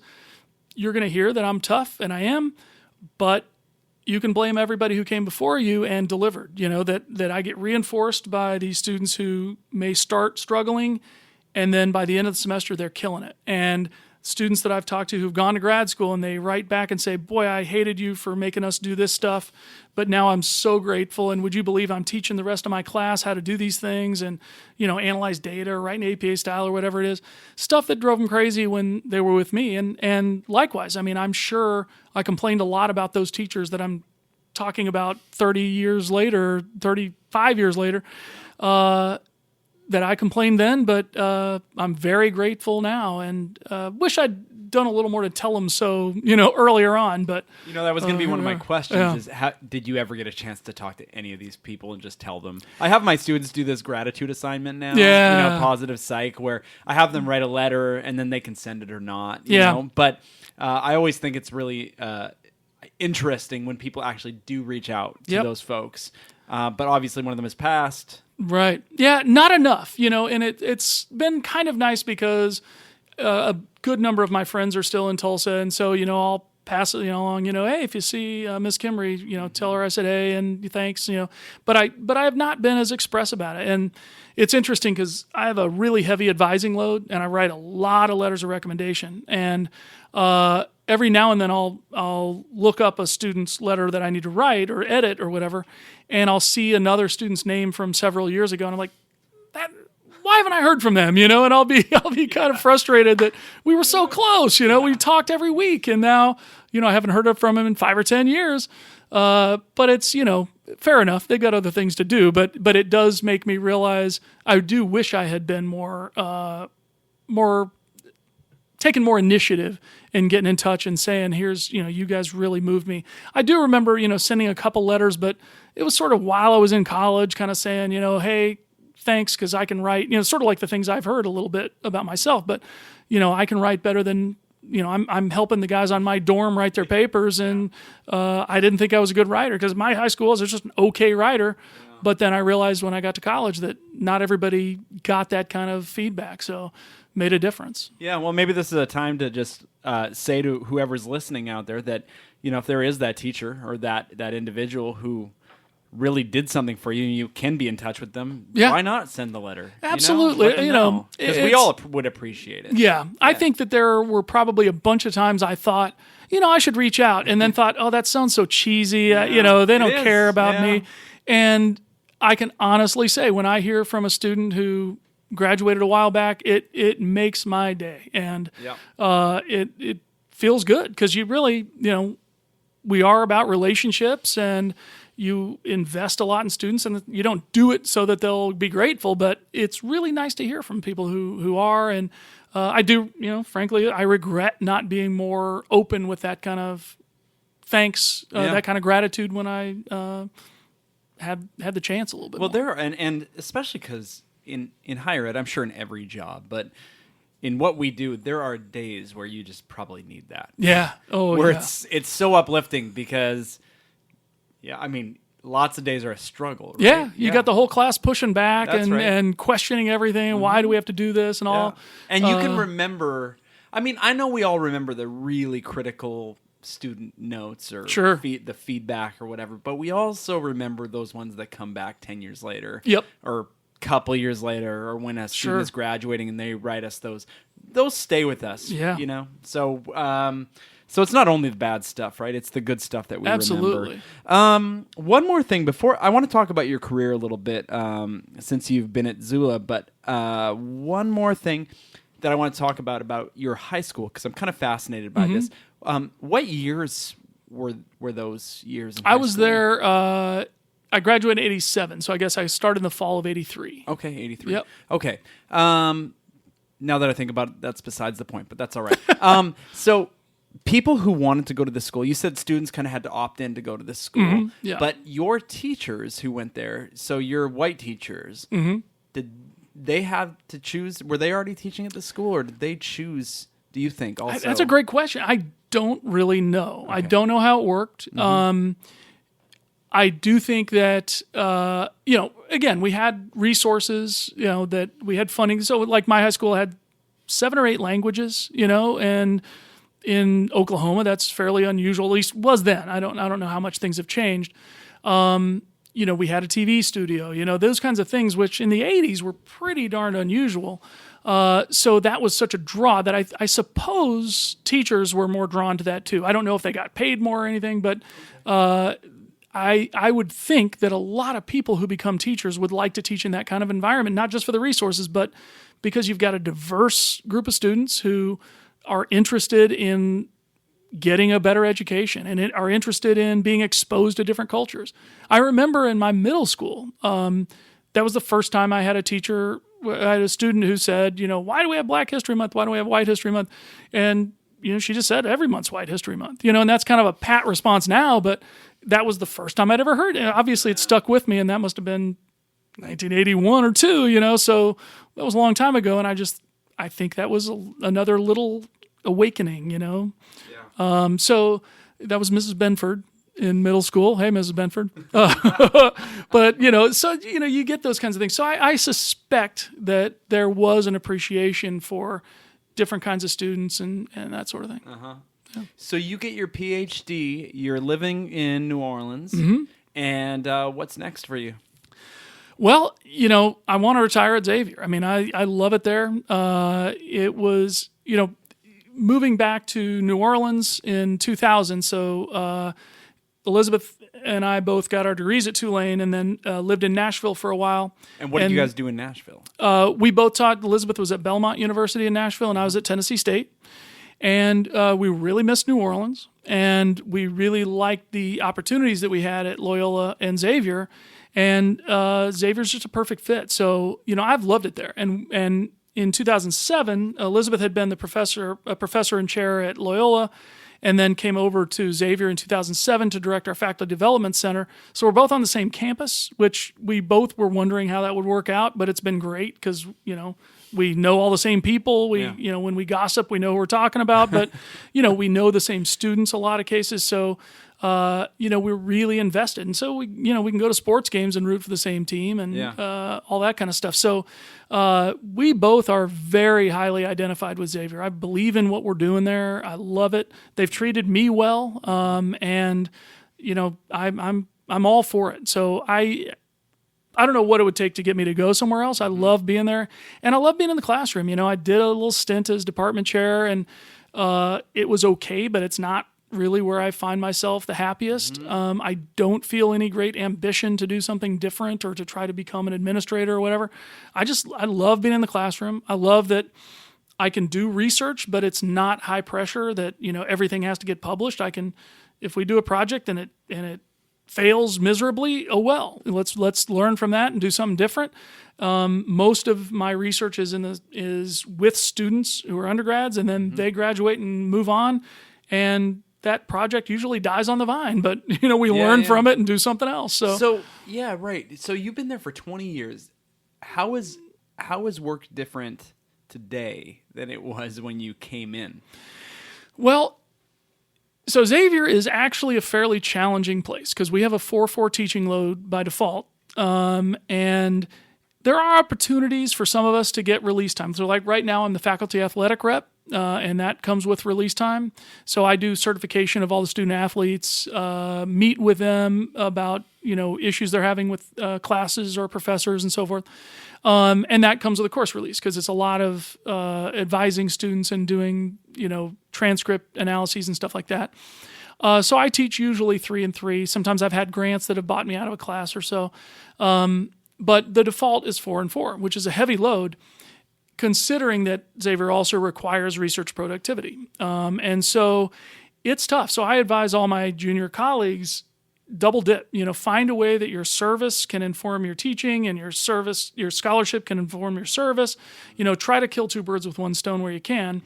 you're going to hear that I'm tough, and I am, but you can blame everybody who came before you and delivered, that I get reinforced by these students who may start struggling, and then by the end of the semester, they're killing it. And students that I've talked to who've gone to grad school, and they write back and say, boy, I hated you for making us do this stuff, but now I'm so grateful, and would you believe I'm teaching the rest of my class how to do these things and, analyze data or write an APA style or whatever it is, stuff that drove them crazy when they were with me. And likewise, I mean, I'm sure I complained a lot about those teachers that I'm talking about 30 years later, 35 years later, that I complained then, but I'm very grateful now, and wish I'd done a little more to tell them so, earlier on. But that was going to be one of my questions: yeah. is how did you ever get a chance to talk to any of these people and just tell them? I have my students do this gratitude assignment now, yeah. Positive Psych, where I have them write a letter and then they can send it or not. Yeah. But I always think it's really interesting when people actually do reach out to those folks. But obviously, one of them has passed. Right. Yeah, not enough, and it's been kind of nice because a good number of my friends are still in Tulsa, and so, I'll pass it along, hey, if you see Miss Kimry, tell her I said hey and thanks, but I have not been as express about it. And it's interesting because I have a really heavy advising load, and I write a lot of letters of recommendation, and every now and then I'll look up a student's letter that I need to write or edit or whatever, and I'll see another student's name from several years ago, and I'm like, why haven't I heard from them? And I'll be kind of frustrated that we were so close. We talked every week, and now I haven't heard from them in 5 or 10 years. But it's fair enough. They've got other things to do, but it does make me realize I do wish I had been more taking more initiative and getting in touch and saying, here's, you guys really moved me. I do remember, sending a couple letters, but it was sort of while I was in college, kind of saying, hey, thanks, because I can write, sort of like the things I've heard a little bit about myself, but, I can write better than, I'm helping the guys on my dorm write their papers, and I didn't think I was a good writer because my high school was just an okay writer. But then I realized when I got to college that not everybody got that kind of feedback, so made a difference. Yeah, well, maybe this is a time to just say to whoever's listening out there that, if there is that teacher or that individual who really did something for you and you can be in touch with them, why not send the letter? Absolutely. Because we all would appreciate it. Yeah. I think that there were probably a bunch of times I thought, I should reach out, and then thought, oh, that sounds so cheesy. They don't care about me. And I can honestly say when I hear from a student who graduated a while back, it makes my day, and it feels good because you really, we are about relationships, and you invest a lot in students, and you don't do it so that they'll be grateful, but it's really nice to hear from people who are, and I do, frankly, I regret not being more open with that kind of thanks, that kind of gratitude when I had the chance a little bit. Well, more. there are, and especially because in higher ed, I'm sure in every job, but in what we do, there are days where you just probably need that. Yeah. Oh, where yeah. it's so uplifting because Yeah, I mean, lots of days are a struggle, right? Yeah, you got the whole class pushing back That's right. and questioning everything. And why do we have to do this and all? And you can remember, I mean, I know we all remember the really critical student notes or the feedback or whatever, but we also remember those ones that come back 10 years later. Yep. Or couple years later, or when a student is graduating and they write us those stay with us. Yeah. You know? So so it's not only the bad stuff, right? It's the good stuff that we Absolutely. remember. One more thing before I want to talk about your career a little bit, since you've been at Zula, but one more thing that I want to talk about your high school, because I'm kind of fascinated by this. What years were those years in high I was school? there. I graduated in 87, so I guess I started in the fall of 83. Okay, 83. Yep. Okay. Now that I think about it, that's besides the point, but that's all right. So people who wanted to go to this school, you said students kind of had to opt in to go to this school. Yeah. But your teachers who went there, so your white teachers, did they have to choose? Were they already teaching at the school, or did they choose, do you think, also? That's a great question. I don't really know. Okay. I don't know how it worked. I do think that, again, we had resources, that we had funding. So like my high school had 7 or 8 languages, and in Oklahoma, that's fairly unusual, at least was then. I don't know how much things have changed. We had a TV studio, those kinds of things, which in the 80s were pretty darn unusual. So that was such a draw that I suppose teachers were more drawn to that too. I don't know if they got paid more or anything, but I would think that a lot of people who become teachers would like to teach in that kind of environment, not just for the resources, but because you've got a diverse group of students who are interested in getting a better education and are interested in being exposed to different cultures. I remember in my middle school, that was the first time I had a teacher, I had a student who said, why do we have Black History Month? Why do we have White History Month? And, she just said every month's White History Month, and that's kind of a pat response now, but that was the first time I'd ever heard it. Obviously, it stuck with me, and that must have been 1981 or 2, so that was a long time ago, and I think that was another little awakening, Yeah. So that was Mrs. Benford in middle school. Hey, Mrs. Benford. But, so, you get those kinds of things. So I suspect that there was an appreciation for different kinds of students and that sort of thing. Uh-huh. Yeah. So you get your PhD, you're living in New Orleans, and what's next for you? Well, I want to retire at Xavier. I mean, I love it there. It was, moving back to New Orleans in 2000. So Elizabeth and I both got our degrees at Tulane and then lived in Nashville for a while. And what did you guys do in Nashville? We both taught. Elizabeth was at Belmont University in Nashville, and I was at Tennessee State. And we really missed New Orleans, and we really liked the opportunities that we had at Loyola and Xavier. And Xavier's just a perfect fit. So, I've loved it there. And in 2007, Elizabeth had been a professor and chair at Loyola, and then came over to Xavier in 2007 to direct our faculty development center. So we're both on the same campus, which we both were wondering how that would work out, but it's been great because, we know all the same people. When we gossip, we know who we're talking about, but, we know the same students a lot of cases. So, we're really invested. And so we can go to sports games and root for the same team and all that kind of stuff. So we both are very highly identified with Xavier. I believe in what we're doing there. I love it. They've treated me well. And I'm all for it. So I don't know what it would take to get me to go somewhere else. I love being there, and I love being in the classroom. I did a little stint as department chair, and it was okay, but it's not really where I find myself the happiest. I don't feel any great ambition to do something different or to try to become an administrator or whatever. I love being in the classroom. I love that I can do research, but it's not high pressure that, everything has to get published. If we do a project and it fails miserably, oh well, let's learn from that and do something different. Most of my research is with students who are undergrads, and then they graduate and move on, and that project usually dies on the vine, but we learn from it and do something else. So yeah, right. So you've been there for 20 years. How is work different today than it was when you came in? Well, So Xavier is actually a fairly challenging place because we have a 4-4 teaching load by default. And there are opportunities for some of us to get release time. So like right now I'm the faculty athletic rep, and that comes with release time. So I do certification of all the student athletes, meet with them about, issues they're having with classes or professors and so forth. And that comes with a course release because it's a lot of advising students and doing, transcript analyses and stuff like that. So I teach usually 3 and 3. Sometimes I've had grants that have bought me out of a class or so. But the default is 4 and 4, which is a heavy load, considering that Xavier also requires research productivity. And so it's tough. So I advise all my junior colleagues, double dip, find a way that your service can inform your teaching and your scholarship can inform your service. Try to kill 2 birds with 1 stone where you can.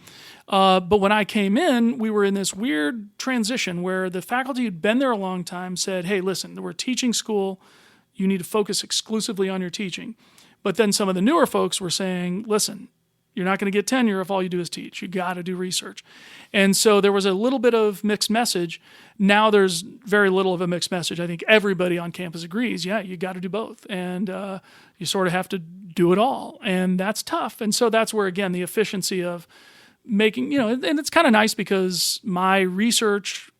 But when I came in, we were in this weird transition where the faculty who'd been there a long time said, hey, listen, we're a teaching school. You need to focus exclusively on your teaching. But then some of the newer folks were saying, listen, you're not going to get tenure if all you do is teach. You got to do research. And so there was a little bit of mixed message. Now there's very little of a mixed message. I think everybody on campus agrees, yeah, you got to do both. And you sort of have to do it all. And that's tough. And so that's where, again, the efficiency of making, and it's kind of nice because my research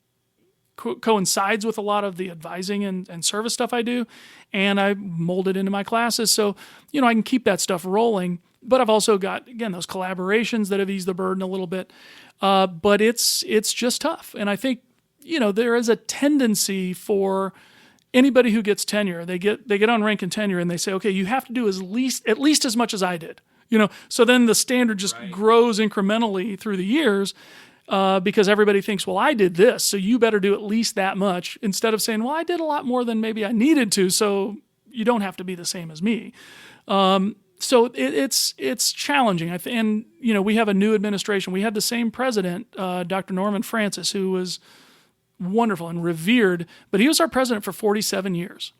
coincides with a lot of the advising and service stuff I do, and I mold it into my classes. So, I can keep that stuff rolling, but I've also got, again, those collaborations that have eased the burden a little bit. But it's just tough. And I think, there is a tendency for anybody who gets tenure, they get on rank and tenure and they say, okay, you have to do at least as much as I did, so then the standard just grows incrementally through the years. Because everybody thinks, well, I did this, so you better do at least that much, instead of saying, well, I did a lot more than maybe I needed to, so you don't have to be the same as me. So it's challenging. And, we have a new administration. We had the same president, Dr. Norman Francis, who was wonderful and revered, but he was our president for 47 years.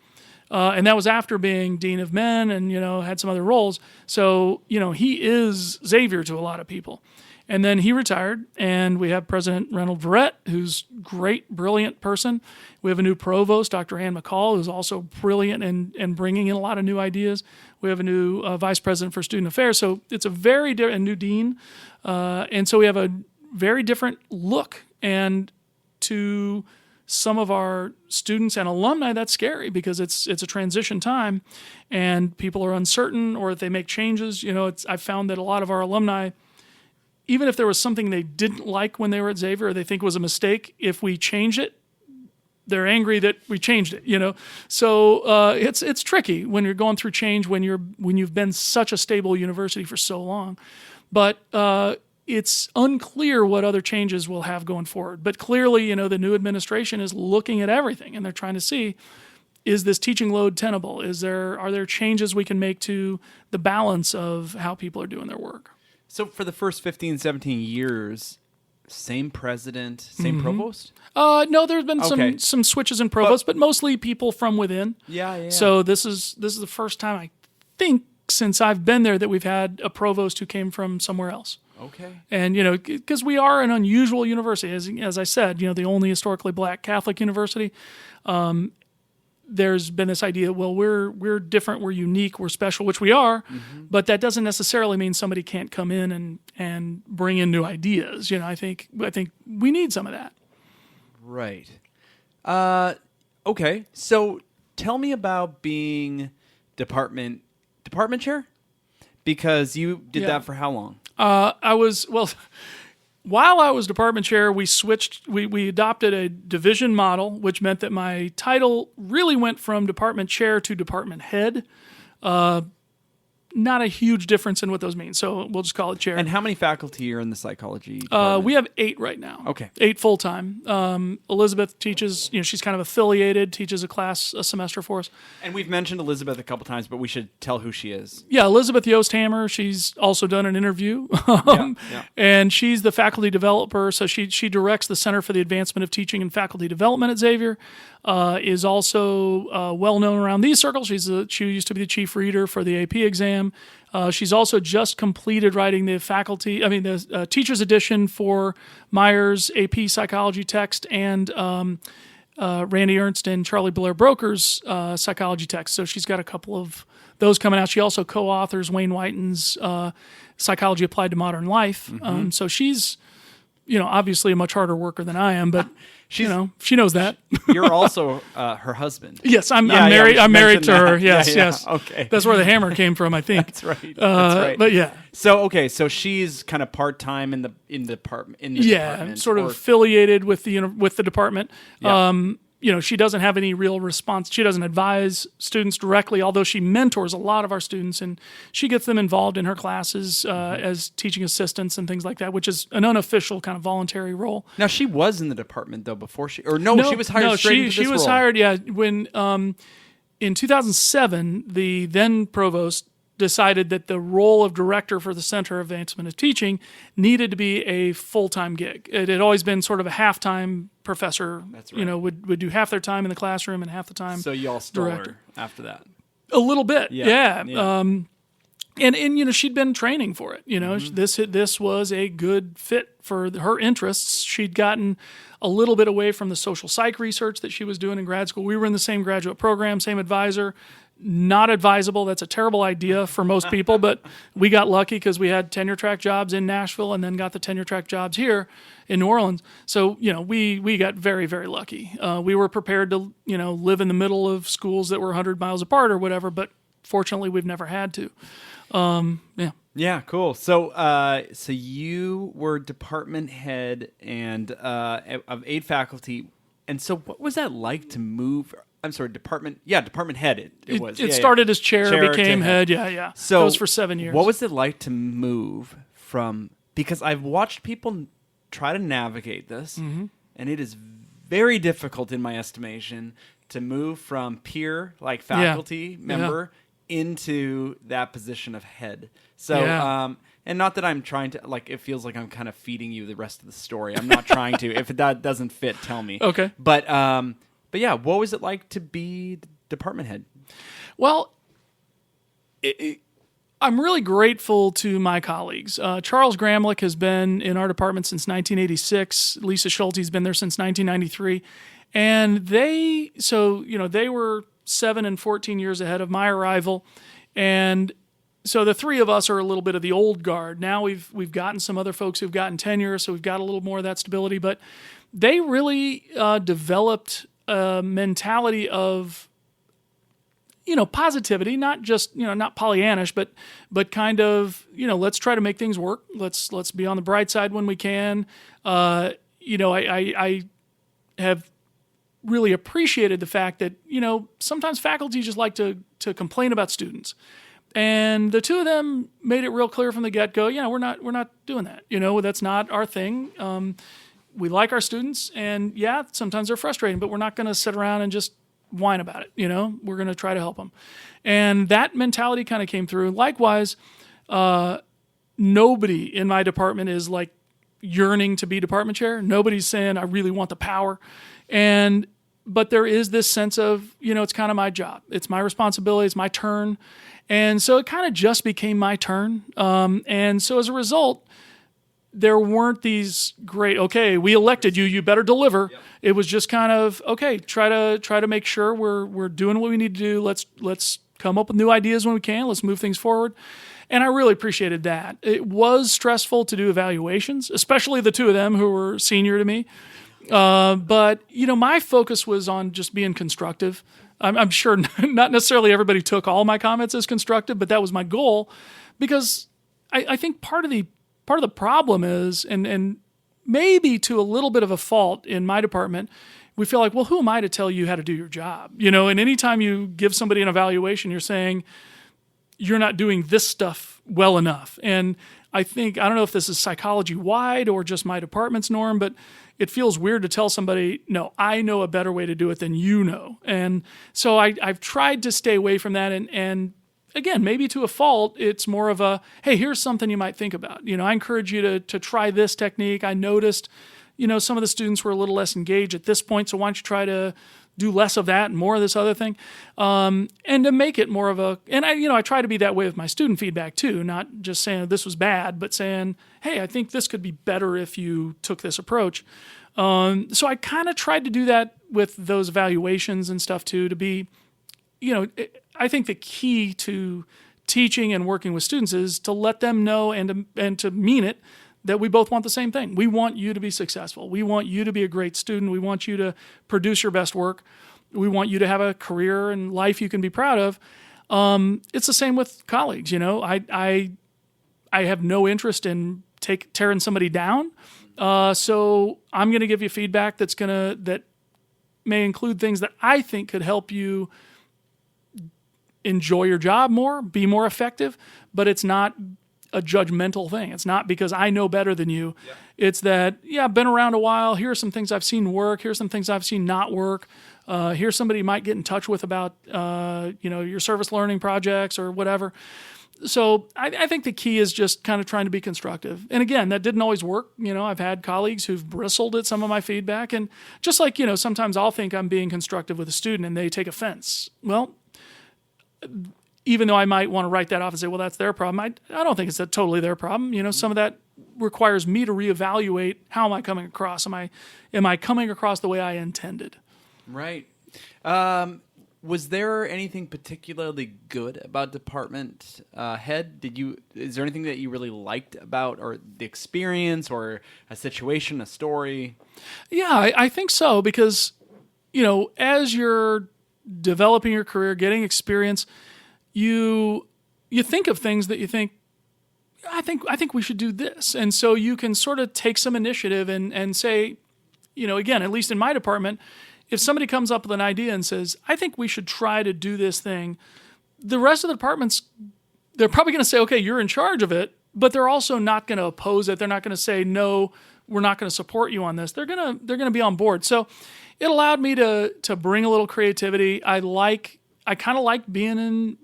And that was after being Dean of Men and, had some other roles. So, he is Xavier to a lot of people. And then he retired, and we have President Reynold Verrett, who's great, brilliant person. We have a new provost, Dr. Ann McCall, who's also brilliant and bringing in a lot of new ideas. We have a new vice president for student affairs. So it's a very different, new dean. And so we have a very different look. And to some of our students and alumni, that's scary because it's a transition time, and people are uncertain, or if they make changes. I've found that a lot of our alumni, even if there was something they didn't like when they were at Xavier or they think was a mistake, if we change it, they're angry that we changed it, So it's tricky when you're going through change when you've been such a stable university for so long. But it's unclear what other changes we'll have going forward. But clearly, the new administration is looking at everything, and they're trying to see, is this teaching load tenable? Are there changes we can make to the balance of how people are doing their work? So for the first 15, 17 years, same president, same provost? No, there's been some switches in provost, but mostly people from within. Yeah. So this is the first time, I think, since I've been there that we've had a provost who came from somewhere else. Okay. And, because we are an unusual university, as I said, the only historically black Catholic university. There's been this idea, well, we're different, we're unique, we're special, which we are, but that doesn't necessarily mean somebody can't come in and bring in new ideas. I think we need some of that. Right. Okay. So tell me about being department chair, because you did that for how long? While I was department chair, we adopted a division model, which meant that my title really went from department chair to department head. Not a huge difference in what those mean, so we'll just call it chair. And how many faculty are in the psychology department? We have 8 right now. Okay. 8 full-time. Elizabeth teaches, she's kind of affiliated, teaches a semester for us. And we've mentioned Elizabeth a couple times, but we should tell who she is. Yeah, Elizabeth Hammer. She's also done an interview. And she's the faculty developer, so she directs the Center for the Advancement of Teaching and Faculty Development at Xavier. is also well known around these circles. She used to be the chief reader for the AP exam. She's also just completed writing the teacher's edition for Meyer's AP Psychology text and Randy Ernst and Charlie Blair Broker's psychology text. So she's got a couple of those coming out. She also co-authors Wayne Whiten's Psychology Applied to Modern Life. So she's, obviously a much harder worker than I am, but she knows that. You're also her husband. Yes, I'm married. I'm married to her. Yes, yes. Okay, that's where the hammer came from, I think. That's right. That's right. But yeah. So she's kind of part time in the department. Sort of affiliated with the department. Yeah. She doesn't have any real response. She doesn't advise students directly, although she mentors a lot of our students, and she gets them involved in her classes as teaching assistants and things like that, which is an unofficial kind of voluntary role. Now, she was in the department, though, before she was hired straight into this role. She was hired, when in 2007, the then provost decided that the role of director for the Center of Advancement of Teaching needed to be a full-time gig. It had always been sort of a half-time professor. That's right. Would do half their time in the classroom and half the time. So y'all stole her after that. A little bit, yeah. And she'd been training for it. This was a good fit for her interests. She'd gotten a little bit away from the social psych research that she was doing in grad school. We were in the same graduate program, same advisor. Not advisable. That's a terrible idea for most people, but we got lucky because we had tenure track jobs in Nashville and then got the tenure track jobs here in New Orleans. So, we got very, very lucky. We were prepared to, live in the middle of schools that were 100 miles apart or whatever, but fortunately we've never had to. Yeah, cool. So you were department head and of 8 faculty. And so what was that like to move? I'm sorry, department head. It started as chair became head. Yeah. So that was for 7 years. What was it like to move from? Because I've watched people try to navigate this, and it is very difficult, in my estimation, to move from peer, like faculty member, into that position of head. So, and not that I'm trying to, it feels like I'm kind of feeding you the rest of the story. I'm not trying to. If that doesn't fit, tell me. Okay. But yeah, what was it like to be department head? Well, I'm really grateful to my colleagues. Charles Gramlich has been in our department since 1986. Lisa Schulte's been there since 1993. And they were 7 and 14 years ahead of my arrival. And so the three of us are a little bit of the old guard. Now we've gotten some other folks who've gotten tenure, so we've got a little more of that stability. But they really developed a mentality of, positivity, not just, not Pollyannish, but kind of, let's try to make things work. Let's be on the bright side when we can. I have really appreciated the fact that, sometimes faculty just like to complain about students. And the two of them made it real clear from the get-go, we're not doing that. That's not our thing. We like our students, and sometimes they're frustrating, but we're not going to sit around and just whine about it. We're going to try to help them. And that mentality kind of came through. Likewise, nobody in my department is yearning to be department chair. Nobody's saying, I really want the power. But there is this sense of, it's kind of my job. It's my responsibility. It's my turn. And so it kind of just became my turn. And so as a result, there weren't these great, okay, we elected you, you better deliver. Yep. It was just kind of, okay, try to make sure we're doing what we need to do. Let's come up with new ideas when we can. Let's move things forward. And I really appreciated that. It was stressful to do evaluations, especially the two of them who were senior to me. But my focus was on just being constructive. I'm sure not necessarily everybody took all my comments as constructive, but that was my goal, because I think part of the problem is, and maybe to a little bit of a fault in my department, we feel like, well, who am I to tell you how to do your job? And anytime you give somebody an evaluation, you're saying you're not doing this stuff well enough. And I don't know if this is psychology wide or just my department's norm, but it feels weird to tell somebody, no, I know a better way to do it than you know. And so I've tried to stay away from that. And again, maybe to a fault, it's more of a, hey, here's something you might think about. I encourage you to try this technique. I noticed, some of the students were a little less engaged at this point, so why don't you try to do less of that and more of this other thing, and to make it more of and I try to be that way with my student feedback too, not just saying this was bad, but saying, hey, I think this could be better if you took this approach. So I kind of tried to do that with those evaluations and stuff too, to be, I think the key to teaching and working with students is to let them know and to mean it, that we both want the same thing. We want you to be successful. We want you to be a great student. We want you to produce your best work. We want you to have a career and life you can be proud of. It's the same with colleagues. I have no interest in tearing somebody down. So I'm going to give you feedback that may include things that I think could help you enjoy your job more, be more effective, but it's not a judgmental thing. It's not because I know better than you. Yeah. It's that, I've been around a while. Here are some things I've seen work. Here's some things I've seen not work. Here's somebody you might get in touch with about, your service learning projects or whatever. So I think the key is just kind of trying to be constructive. And again, that didn't always work. I've had colleagues who've bristled at some of my feedback. And just like, sometimes I'll think I'm being constructive with a student and they take offense. Well, even though I might want to write that off and say, well, that's their problem, I don't think it's totally their problem. Some of that requires me to reevaluate, how am I coming across? Am I coming across the way I intended? Right. Was there anything particularly good about department head? Is there anything that you really liked about, or the experience, or a situation, a story? Yeah, I think so, because, as you're developing your career, getting experience, you think of things that you think, I think we should do this. And so you can sort of take some initiative and say, again, at least in my department, if somebody comes up with an idea and says, I think we should try to do this thing, the rest of the departments, they're probably going to say, okay, you're in charge of it, but they're also not going to oppose it. They're not going to say, no, we're not going to support you on this. They're going to be on board. So it allowed me to bring a little creativity. I kind of like being in,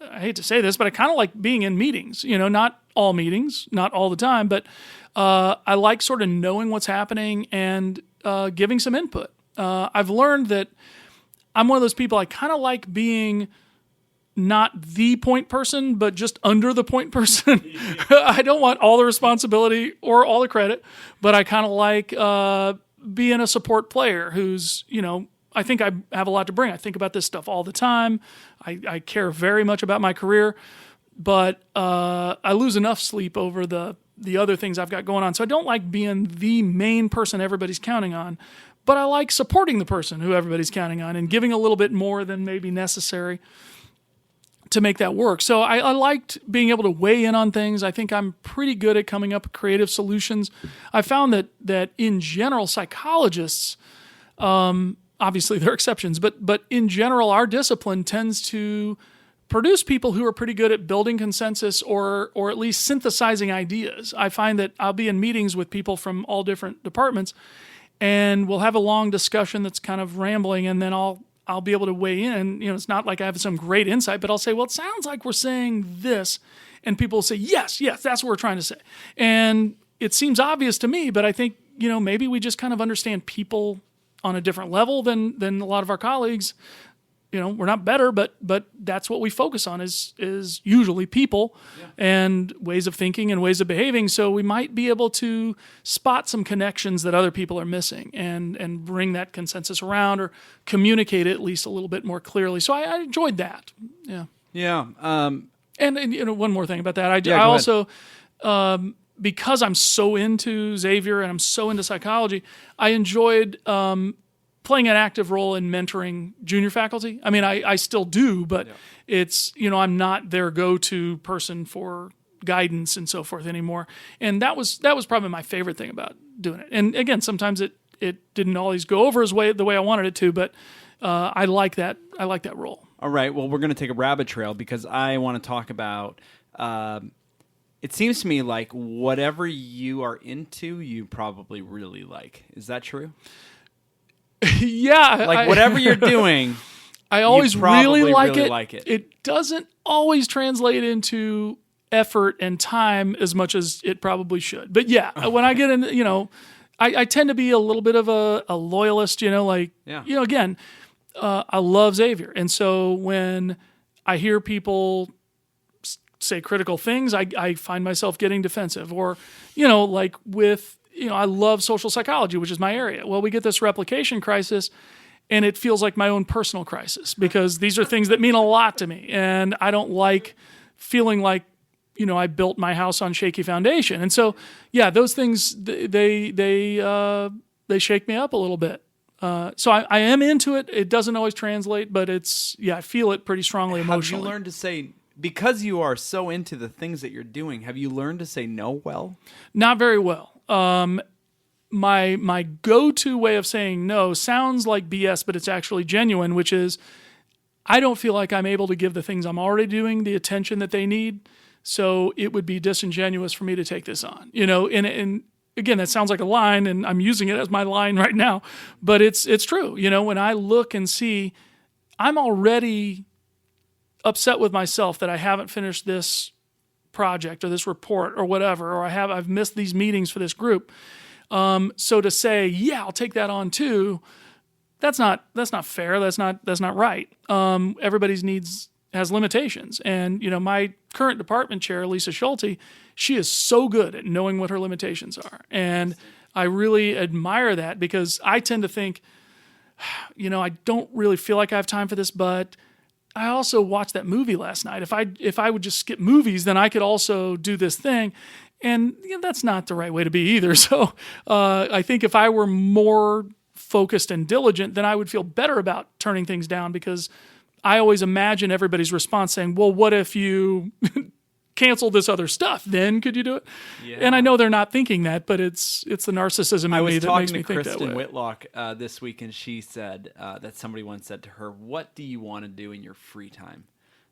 I hate to say this, but I kind of like being in meetings, not all meetings, not all the time, but I like sort of knowing what's happening and giving some input. I've learned that I'm one of those people, I kind of like being not the point person, but just under the point person. I don't want all the responsibility or all the credit, but I kind of like being a support player who's, I think I have a lot to bring. I think about this stuff all the time. I care very much about my career, but I lose enough sleep over the other things I've got going on. So I don't like being the main person everybody's counting on, but I like supporting the person who everybody's counting on and giving a little bit more than maybe necessary to make that work. So I liked being able to weigh in on things. I think I'm pretty good at coming up with creative solutions. I found that in general, psychologists, obviously there are exceptions, but in general, our discipline tends to produce people who are pretty good at building consensus or at least synthesizing ideas. I find that I'll be in meetings with people from all different departments, and we'll have a long discussion that's kind of rambling, and then I'll be able to weigh in. It's not like I have some great insight, but I'll say, well, it sounds like we're saying this, and people will say, yes, that's what we're trying to say. And it seems obvious to me, but I think, maybe we just kind of understand people on a different level than a lot of our colleagues. We're not better, but that's what we focus on is usually people and ways of thinking and ways of behaving. So we might be able to spot some connections that other people are missing and bring that consensus around or communicate it at least a little bit more clearly. So I enjoyed that. Yeah. Yeah. And one more thing about that. I also, because I'm so into Xavier and I'm so into psychology, I enjoyed playing an active role in mentoring junior faculty. I mean, I still do, but it's, I'm not their go-to person for guidance and so forth anymore. And that was probably my favorite thing about doing it. And again, sometimes it didn't always go over the way I wanted it to, but I like that role. All right. Well, we're going to take a rabbit trail because I want to talk about, it seems to me like whatever you are into, you probably really like. Is that true? Yeah. Like whatever you're doing, I always really like it. It doesn't always translate into effort and time as much as it probably should. But yeah, when I get in, I tend to be a little bit of a loyalist, again, I love Xavier. And so when I hear people say critical things, I find myself getting defensive. Or, I love social psychology, which is my area. Well, we get this replication crisis, and it feels like my own personal crisis because these are things that mean a lot to me. And I don't like feeling like, I built my house on shaky foundation. And so, those things, they shake me up a little bit. So I am into it. It doesn't always translate, but I feel it pretty strongly emotionally. Have you learned to say, because you are so into the things that you're doing, have you learned to say no well? Not very well. My go-to way of saying no sounds like BS, but it's actually genuine, which is I don't feel like I'm able to give the things I'm already doing the attention that they need. So it would be disingenuous for me to take this on, and again, that sounds like a line, and I'm using it as my line right now, but it's true. When I look and see, I'm already upset with myself that I haven't finished this project or this report or whatever, or I've missed these meetings for this group. So to say, I'll take that on too, that's not fair. That's not right. Everybody's needs has limitations. And, my current department chair, Lisa Schulte, she is so good at knowing what her limitations are. And I really admire that because I tend to think, I don't really feel like I have time for this, but I also watched that movie last night. If I would just skip movies, then I could also do this thing. And that's not the right way to be either. So I think if I were more focused and diligent, then I would feel better about turning things down because I always imagine everybody's response saying, well, what if you cancel this other stuff? Then could you do it? Yeah. And I know they're not thinking that, but it's the narcissism in me that makes me think that way. I was talking to Kristen Whitlock this week, and she said that somebody once said to her, what do you want to do in your free time?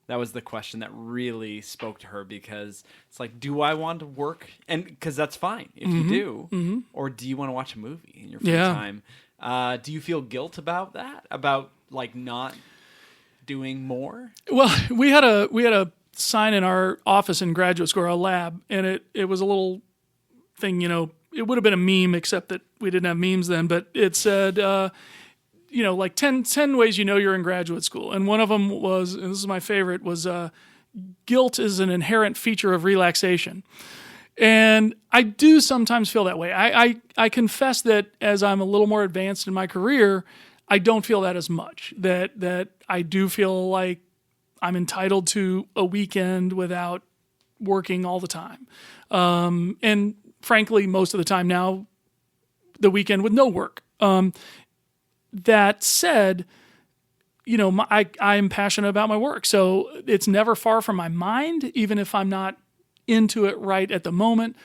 That was the question that really spoke to her because it's like, do I want to work? And because that's fine if you do. Or do you want to watch a movie in your free time? Do you feel guilt about that? About like not doing more? Well, we had a sign in our office in graduate school, our lab, and it was a little thing, it would have been a meme except that we didn't have memes then, but it said, like 10 ways you're in graduate school. And one of them was, and this is my favorite, was guilt is an inherent feature of relaxation. And I do sometimes feel that way. I confess that as I'm a little more advanced in my career, I don't feel that as much, that I do feel like I'm entitled to a weekend without working all the time. And frankly, most of the time now, the weekend with no work. That said, I'm passionate about my work. So it's never far from my mind, even if I'm not into it right at the moment.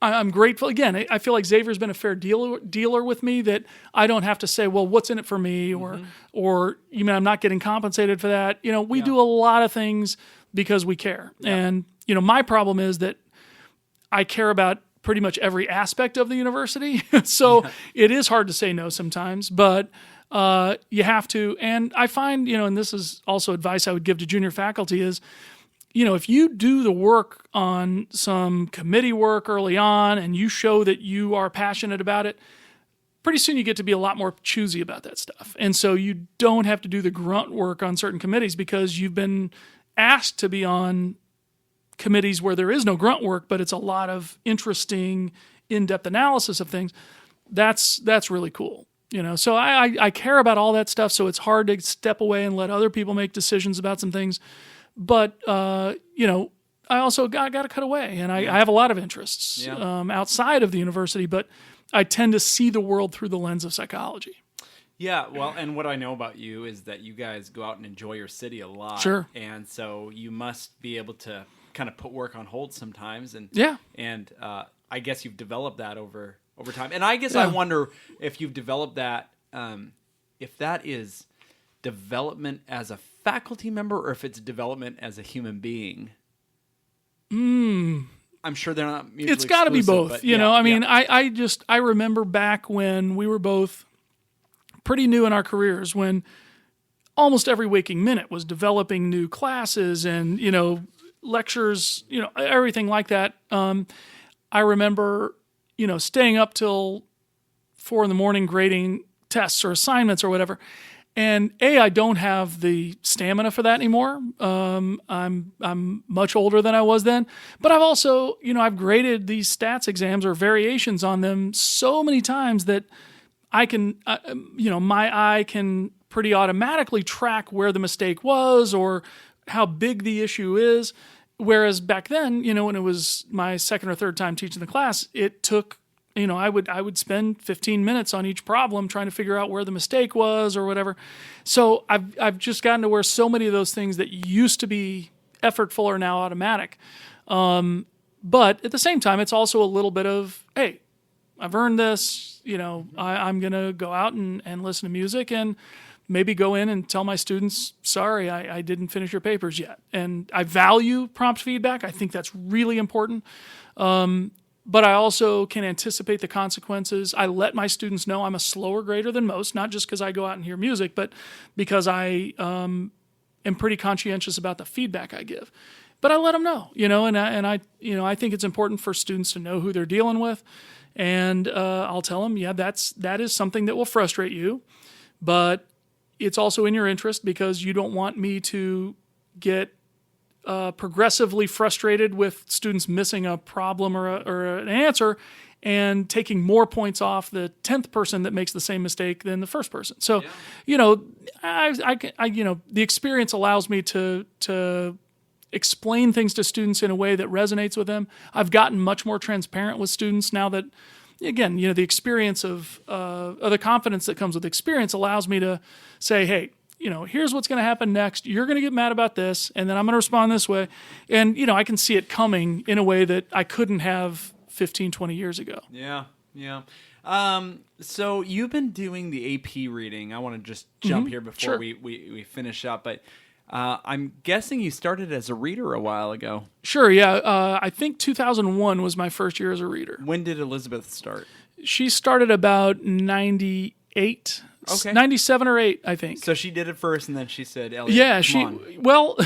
I'm grateful. Again, I feel like Xavier's been a fair dealer with me that I don't have to say, well, what's in it for me? Or you mean I'm not getting compensated for that? We do a lot of things because we care. Yeah. And, my problem is that I care about pretty much every aspect of the university. So it is hard to say no sometimes, but you have to. And I find, and this is also advice I would give to junior faculty is, if you do the work on some committee work early on and you show that you are passionate about it, pretty soon you get to be a lot more choosy about that stuff. And so you don't have to do the grunt work on certain committees because you've been asked to be on committees where there is no grunt work, but it's a lot of interesting, in-depth analysis of things. That's really cool. So I care about all that stuff. So it's hard to step away and let other people make decisions about some things. But, I also got to cut away, and I have a lot of interests outside of the university, but I tend to see the world through the lens of psychology. Yeah, well, and what I know about you is that you guys go out and enjoy your city a lot. Sure. And so you must be able to kind of put work on hold sometimes. And I guess you've developed that over time. And I guess I wonder if you've developed that, if that is development as a faculty member or if it's development as a human being. I'm sure they're not mutually It's got to be both. But I remember back when we were both pretty new in our careers when almost every waking minute was developing new classes and, lectures, everything like that. I remember, staying up till 4 a.m. grading tests or assignments or whatever. And I don't have the stamina for that anymore. I'm much older than I was then. But I've also, I've graded these stats exams or variations on them so many times that I can, my eye can pretty automatically track where the mistake was or how big the issue is. Whereas back then, when it was my second or third time teaching the class, it took, I would spend 15 minutes on each problem trying to figure out where the mistake was or whatever. So I've just gotten to where so many of those things that used to be effortful are now automatic. But at the same time, it's also a little bit of, hey, I've earned this. I'm going to go out and listen to music and maybe go in and tell my students, sorry, I didn't finish your papers yet. And I value prompt feedback. I think that's really important. But I also can anticipate the consequences. I let my students know I'm a slower grader than most, not just because I go out and hear music, but because I am pretty conscientious about the feedback I give. But I let them know, I think it's important for students to know who they're dealing with. And I'll tell them, that is something that will frustrate you, but it's also in your interest because you don't want me to get progressively frustrated with students missing a problem or an answer and taking more points off the 10th person that makes the same mistake than the first person. So, the experience allows me to explain things to students in a way that resonates with them. I've gotten much more transparent with students now that, again, the experience of the confidence that comes with experience allows me to say, hey, here's what's going to happen next. You're going to get mad about this, and then I'm going to respond this way. And, I can see it coming in a way that I couldn't have 15, 20 years ago. Yeah. So you've been doing the AP reading. I want to just jump here before Sure. we finish up. But I'm guessing you started as a reader a while ago. Sure, yeah. I think 2001 was my first year as a reader. When did Elizabeth start? She started about 98. Okay. 97 or 8, I think. So she did it first, and then she said, Elliott, Yeah, come on. well,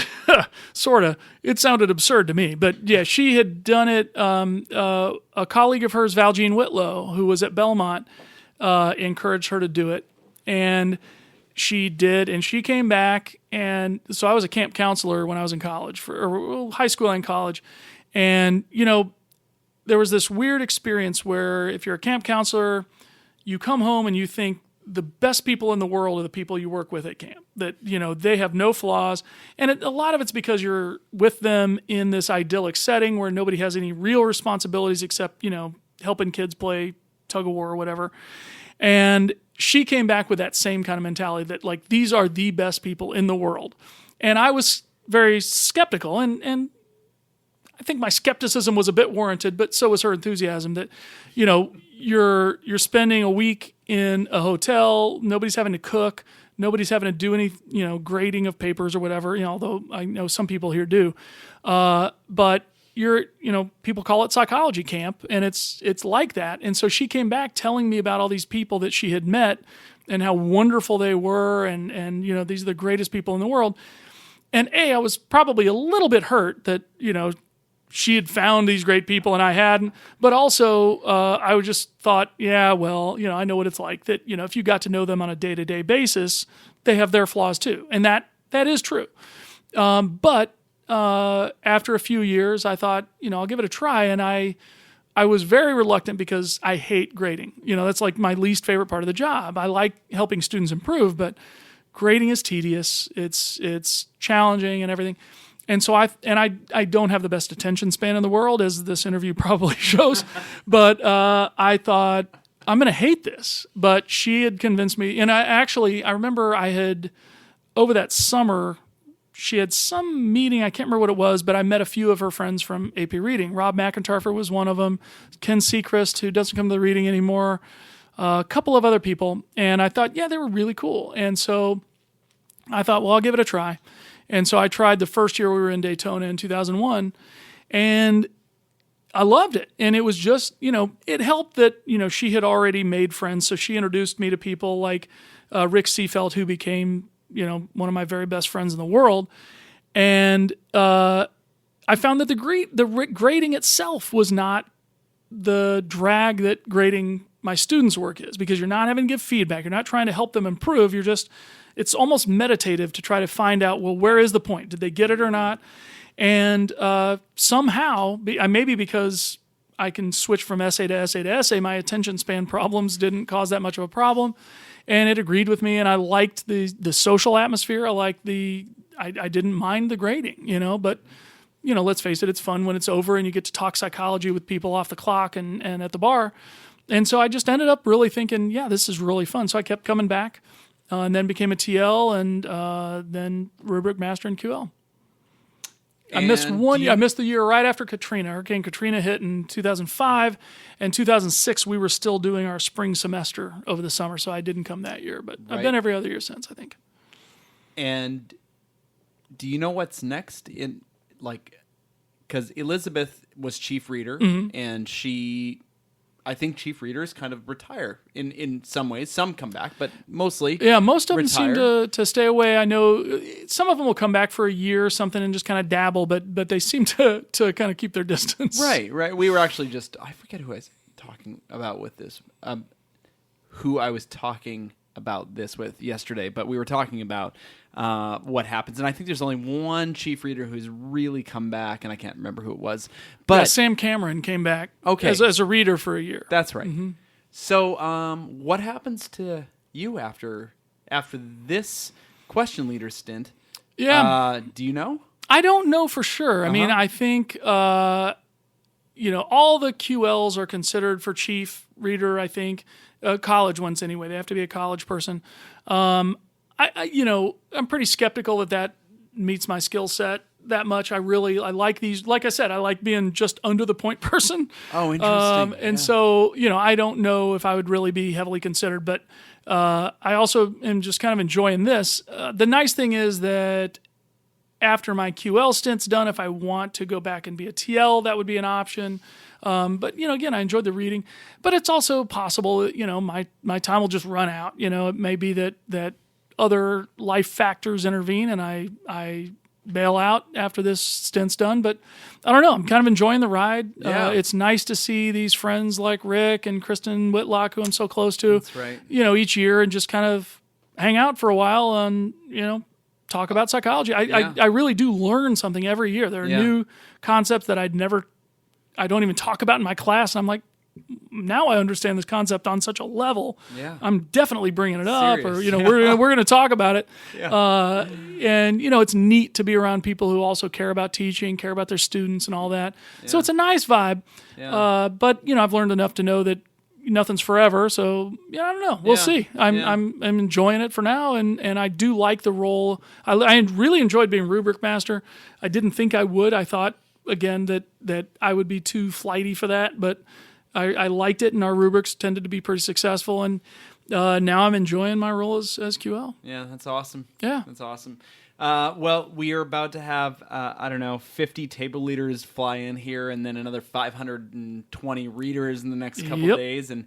sort of. It sounded absurd to me, but yeah, she had done it. A colleague of hers, Valjean Whitlow, who was at Belmont, encouraged her to do it, and she did, and she came back, and so I was a camp counselor when I was in college, or high school and college, and, there was this weird experience where if you're a camp counselor, you come home and you think, the best people in the world are the people you work with at camp, that, they have no flaws. And a lot of it's because you're with them in this idyllic setting where nobody has any real responsibilities except, helping kids play tug of war or whatever. And she came back with that same kind of mentality that, like, these are the best people in the world. And I was very skeptical, and I think my skepticism was a bit warranted, but so was her enthusiasm that, you're spending a week in a hotel, nobody's having to cook, nobody's having to do any, grading of papers or whatever, although I know some people here do. But people call it psychology camp, and it's like that. And so she came back telling me about all these people that she had met and how wonderful they were, and these are the greatest people in the world. And I was probably a little bit hurt that, she had found these great people and I hadn't, but also I just thought, I know what it's like that, if you got to know them on a day-to-day basis, they have their flaws too. And that is true. But after a few years, I thought, I'll give it a try. And I was very reluctant because I hate grading. That's like my least favorite part of the job. I like helping students improve, but grading is tedious. It's challenging and everything. And so I don't have the best attention span in the world, as this interview probably shows, but I thought, I'm going to hate this. But she had convinced me, and I remember I had, over that summer, she had some meeting, I can't remember what it was, but I met a few of her friends from AP Reading. Rob McIntyre was one of them, Ken Seacrest, who doesn't come to the reading anymore, a couple of other people, and I thought, they were really cool. And so I thought, well, I'll give it a try. And so I tried the first year we were in Daytona in 2001, and I loved it. And it was just, it helped that, she had already made friends. So she introduced me to people like Rick Seafelt, who became, one of my very best friends in the world. And I found that the grading itself was not the drag that grading my students' work is, because you're not having to give feedback. You're not trying to help them improve. It's almost meditative to try to find out, well, where is the point? Did they get it or not? And somehow, maybe because I can switch from essay to essay to essay, my attention span problems didn't cause that much of a problem. And it agreed with me, and I liked the social atmosphere. I liked I didn't mind the grading, but let's face it, it's fun when it's over and you get to talk psychology with people off the clock and at the bar. And so I just ended up really thinking, yeah, this is really fun. So I kept coming back and then became a TL and then rubric master in QL. I missed I missed the year right after Katrina. Hurricane Katrina hit in 2005. And 2006, we were still doing our spring semester over the summer, so I didn't come that year. But I've been every other year since, I think. And do you know what's next? Because Elizabeth was chief reader, and I think chief readers kind of retire in some ways. Some come back, but mostly most of them retire. seem to stay away. I know some of them will come back for a year or something and just kind of dabble, but they seem to kind of keep their distance. Right. We were actually I forget who I was talking about with this, who I was talking about this with yesterday, but we were talking about what happens, and I think there's only one chief reader who's really come back, and I can't remember who it was. But Sam Cameron came back as a reader for a year. That's right. Mm-hmm. So what happens to you after this question leader stint? Yeah. Do you know? I don't know for sure. I mean, I think all the QLs are considered for chief reader, I think. College ones anyway. They have to be a college person. I'm pretty skeptical that meets my skill set that much. I like these. Like I said, I like being just under the point person. Oh, interesting. And so, I don't know if I would really be heavily considered, but I also am just kind of enjoying this. The nice thing is that after my QL stint's done, if I want to go back and be a TL, that would be an option. But again, I enjoyed the reading, but it's also possible that, my time will just run out. It may be that other life factors intervene and I bail out after this stint's done, but I don't know. I'm kind of enjoying the ride. Yeah. It's nice to see these friends like Rick and Kristen Whitlock, who I'm so close to, That's right. Each year and just kind of hang out for a while and, talk about psychology. I really do learn something every year. There are new concepts that I don't even talk about in my class. And I'm like, now I understand this concept on such a level. Yeah. I'm definitely bringing it Serious. up, or we're going to talk about it. Yeah. And it's neat to be around people who also care about teaching, care about their students, and all that. Yeah. So it's a nice vibe. Yeah. But I've learned enough to know that nothing's forever. So I don't know. We'll see. I'm enjoying it for now, and I do like the role. I really enjoyed being rubric master. I didn't think I would. I thought, again, that I would be too flighty for that, but I liked it, and our rubrics tended to be pretty successful, and now I'm enjoying my role as QL. Yeah, that's awesome. Yeah. That's awesome. Well, we are about to have, 50 table leaders fly in here, and then another 520 readers in the next couple days, and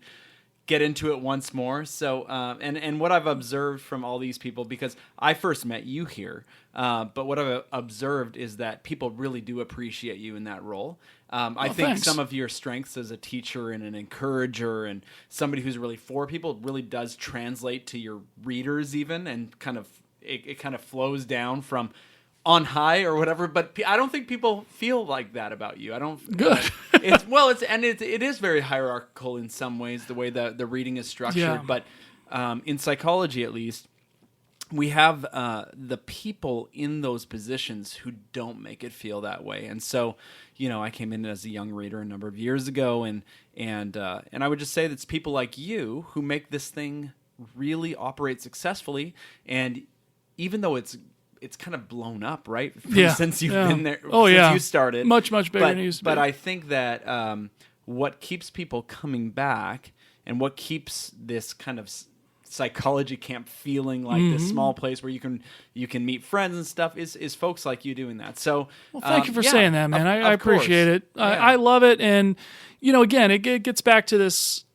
get into it once more. So, and what I've observed from all these people, because I first met you here, but what I've observed is that people really do appreciate you in that role. I think thanks. some of your strengths as a teacher and an encourager and somebody who's really for people really does translate to your readers even, and kind of it kind of flows down from on high or whatever. But I don't think people feel like that about you. I don't. Good. It is very hierarchical in some ways, the way that the reading is structured. Yeah. But in psychology, at least, we have the people in those positions who don't make it feel that way. And so, I came in as a young reader a number of years ago, and I would just say that it's people like you who make this thing really operate successfully. And even though it's kind of blown up, right? Since you've been there, since you started, much bigger than it used to be. But I think that what keeps people coming back, and what keeps this kind of psychology camp feeling like this small place where you can meet friends and stuff is folks like you doing that. So thank you for saying that, man. I appreciate it. I love it. And again, it gets back to this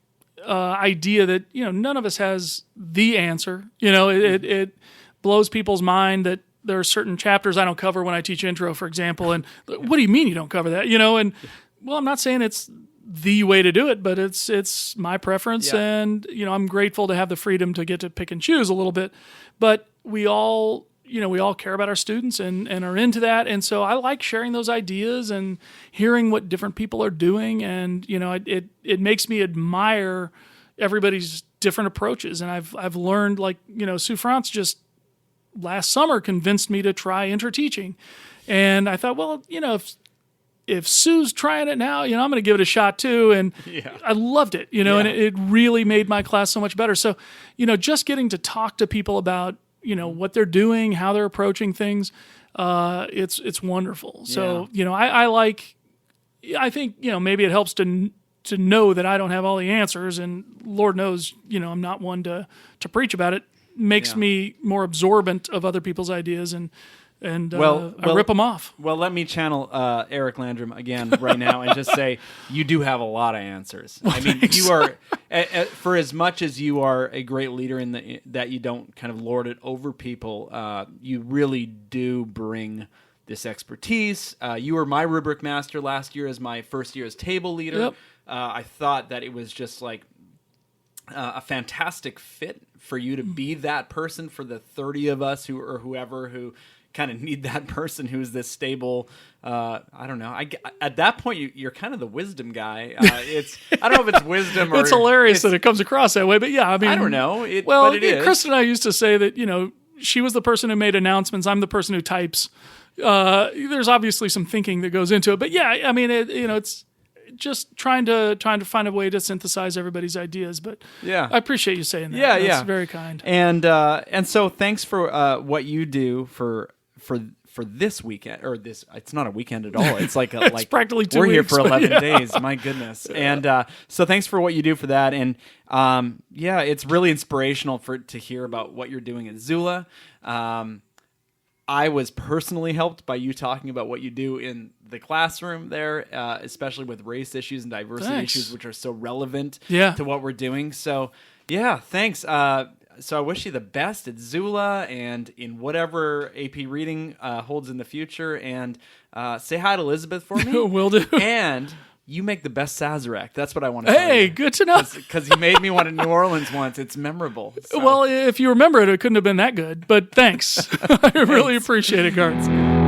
idea that none of us has the answer. It blows people's mind that there are certain chapters I don't cover when I teach intro, for example. And what do you mean you don't cover that? And well, I'm not saying it's the way to do it, but it's my preference, Yeah. and I'm grateful to have the freedom to get to pick and choose a little bit. But we all care about our students and are into that, and so I like sharing those ideas and hearing what different people are doing, and it makes me admire everybody's different approaches. And I've learned, like, Sue France just last summer convinced me to try interteaching, and I thought, well, if Sue's trying it now, I'm going to give it a shot too. And I loved it, and it really made my class so much better. So, just getting to talk to people about, what they're doing, how they're approaching things, it's wonderful. So, I think, maybe it helps to know that I don't have all the answers, and Lord knows, I'm not one to preach about it. Makes me more absorbent of other people's ideas, and I rip them off. Well, let me channel Eric Landrum again right now and just say you do have a lot of answers. Well, I mean, thanks. you are, for as much as you are a great leader that you don't kind of lord it over people, you really do bring this expertise. You were my rubric master last year as my first year as table leader. Yep. I thought that it was just like a fantastic fit for you to be that person for the 30 of us who kind of need that person who's this stable. I don't know. At that point, you're kind of the wisdom guy. I don't know if it's wisdom or it's hilarious that it comes across that way, but yeah, I mean, I don't know. Well, but it is. Kristen and I used to say that she was the person who made announcements. I'm the person who types. There's obviously some thinking that goes into it, but yeah, I mean, it's just trying to find a way to synthesize everybody's ideas. But yeah, I appreciate you saying that. Yeah, That's very kind. And so thanks for what you do for this weekend, or this. It's not a weekend at all. It's like it's practically 2 we're weeks. Here for 11 days. My goodness. And so thanks for what you do for that. And it's really inspirational to hear about what you're doing at Zula. I was personally helped by you talking about what you do in the classroom there, especially with race issues and diversity issues, which are so relevant to what we're doing. So, thanks. So I wish you the best at Zula and in whatever AP Reading holds in the future. And say hi to Elizabeth for me. Will do. And you make the best Sazerac. That's what I want to tell you. Hey, good to know. Because you made me one in New Orleans once. It's memorable. So. Well, if you remember it couldn't have been that good. But thanks. I really appreciate it, Garth.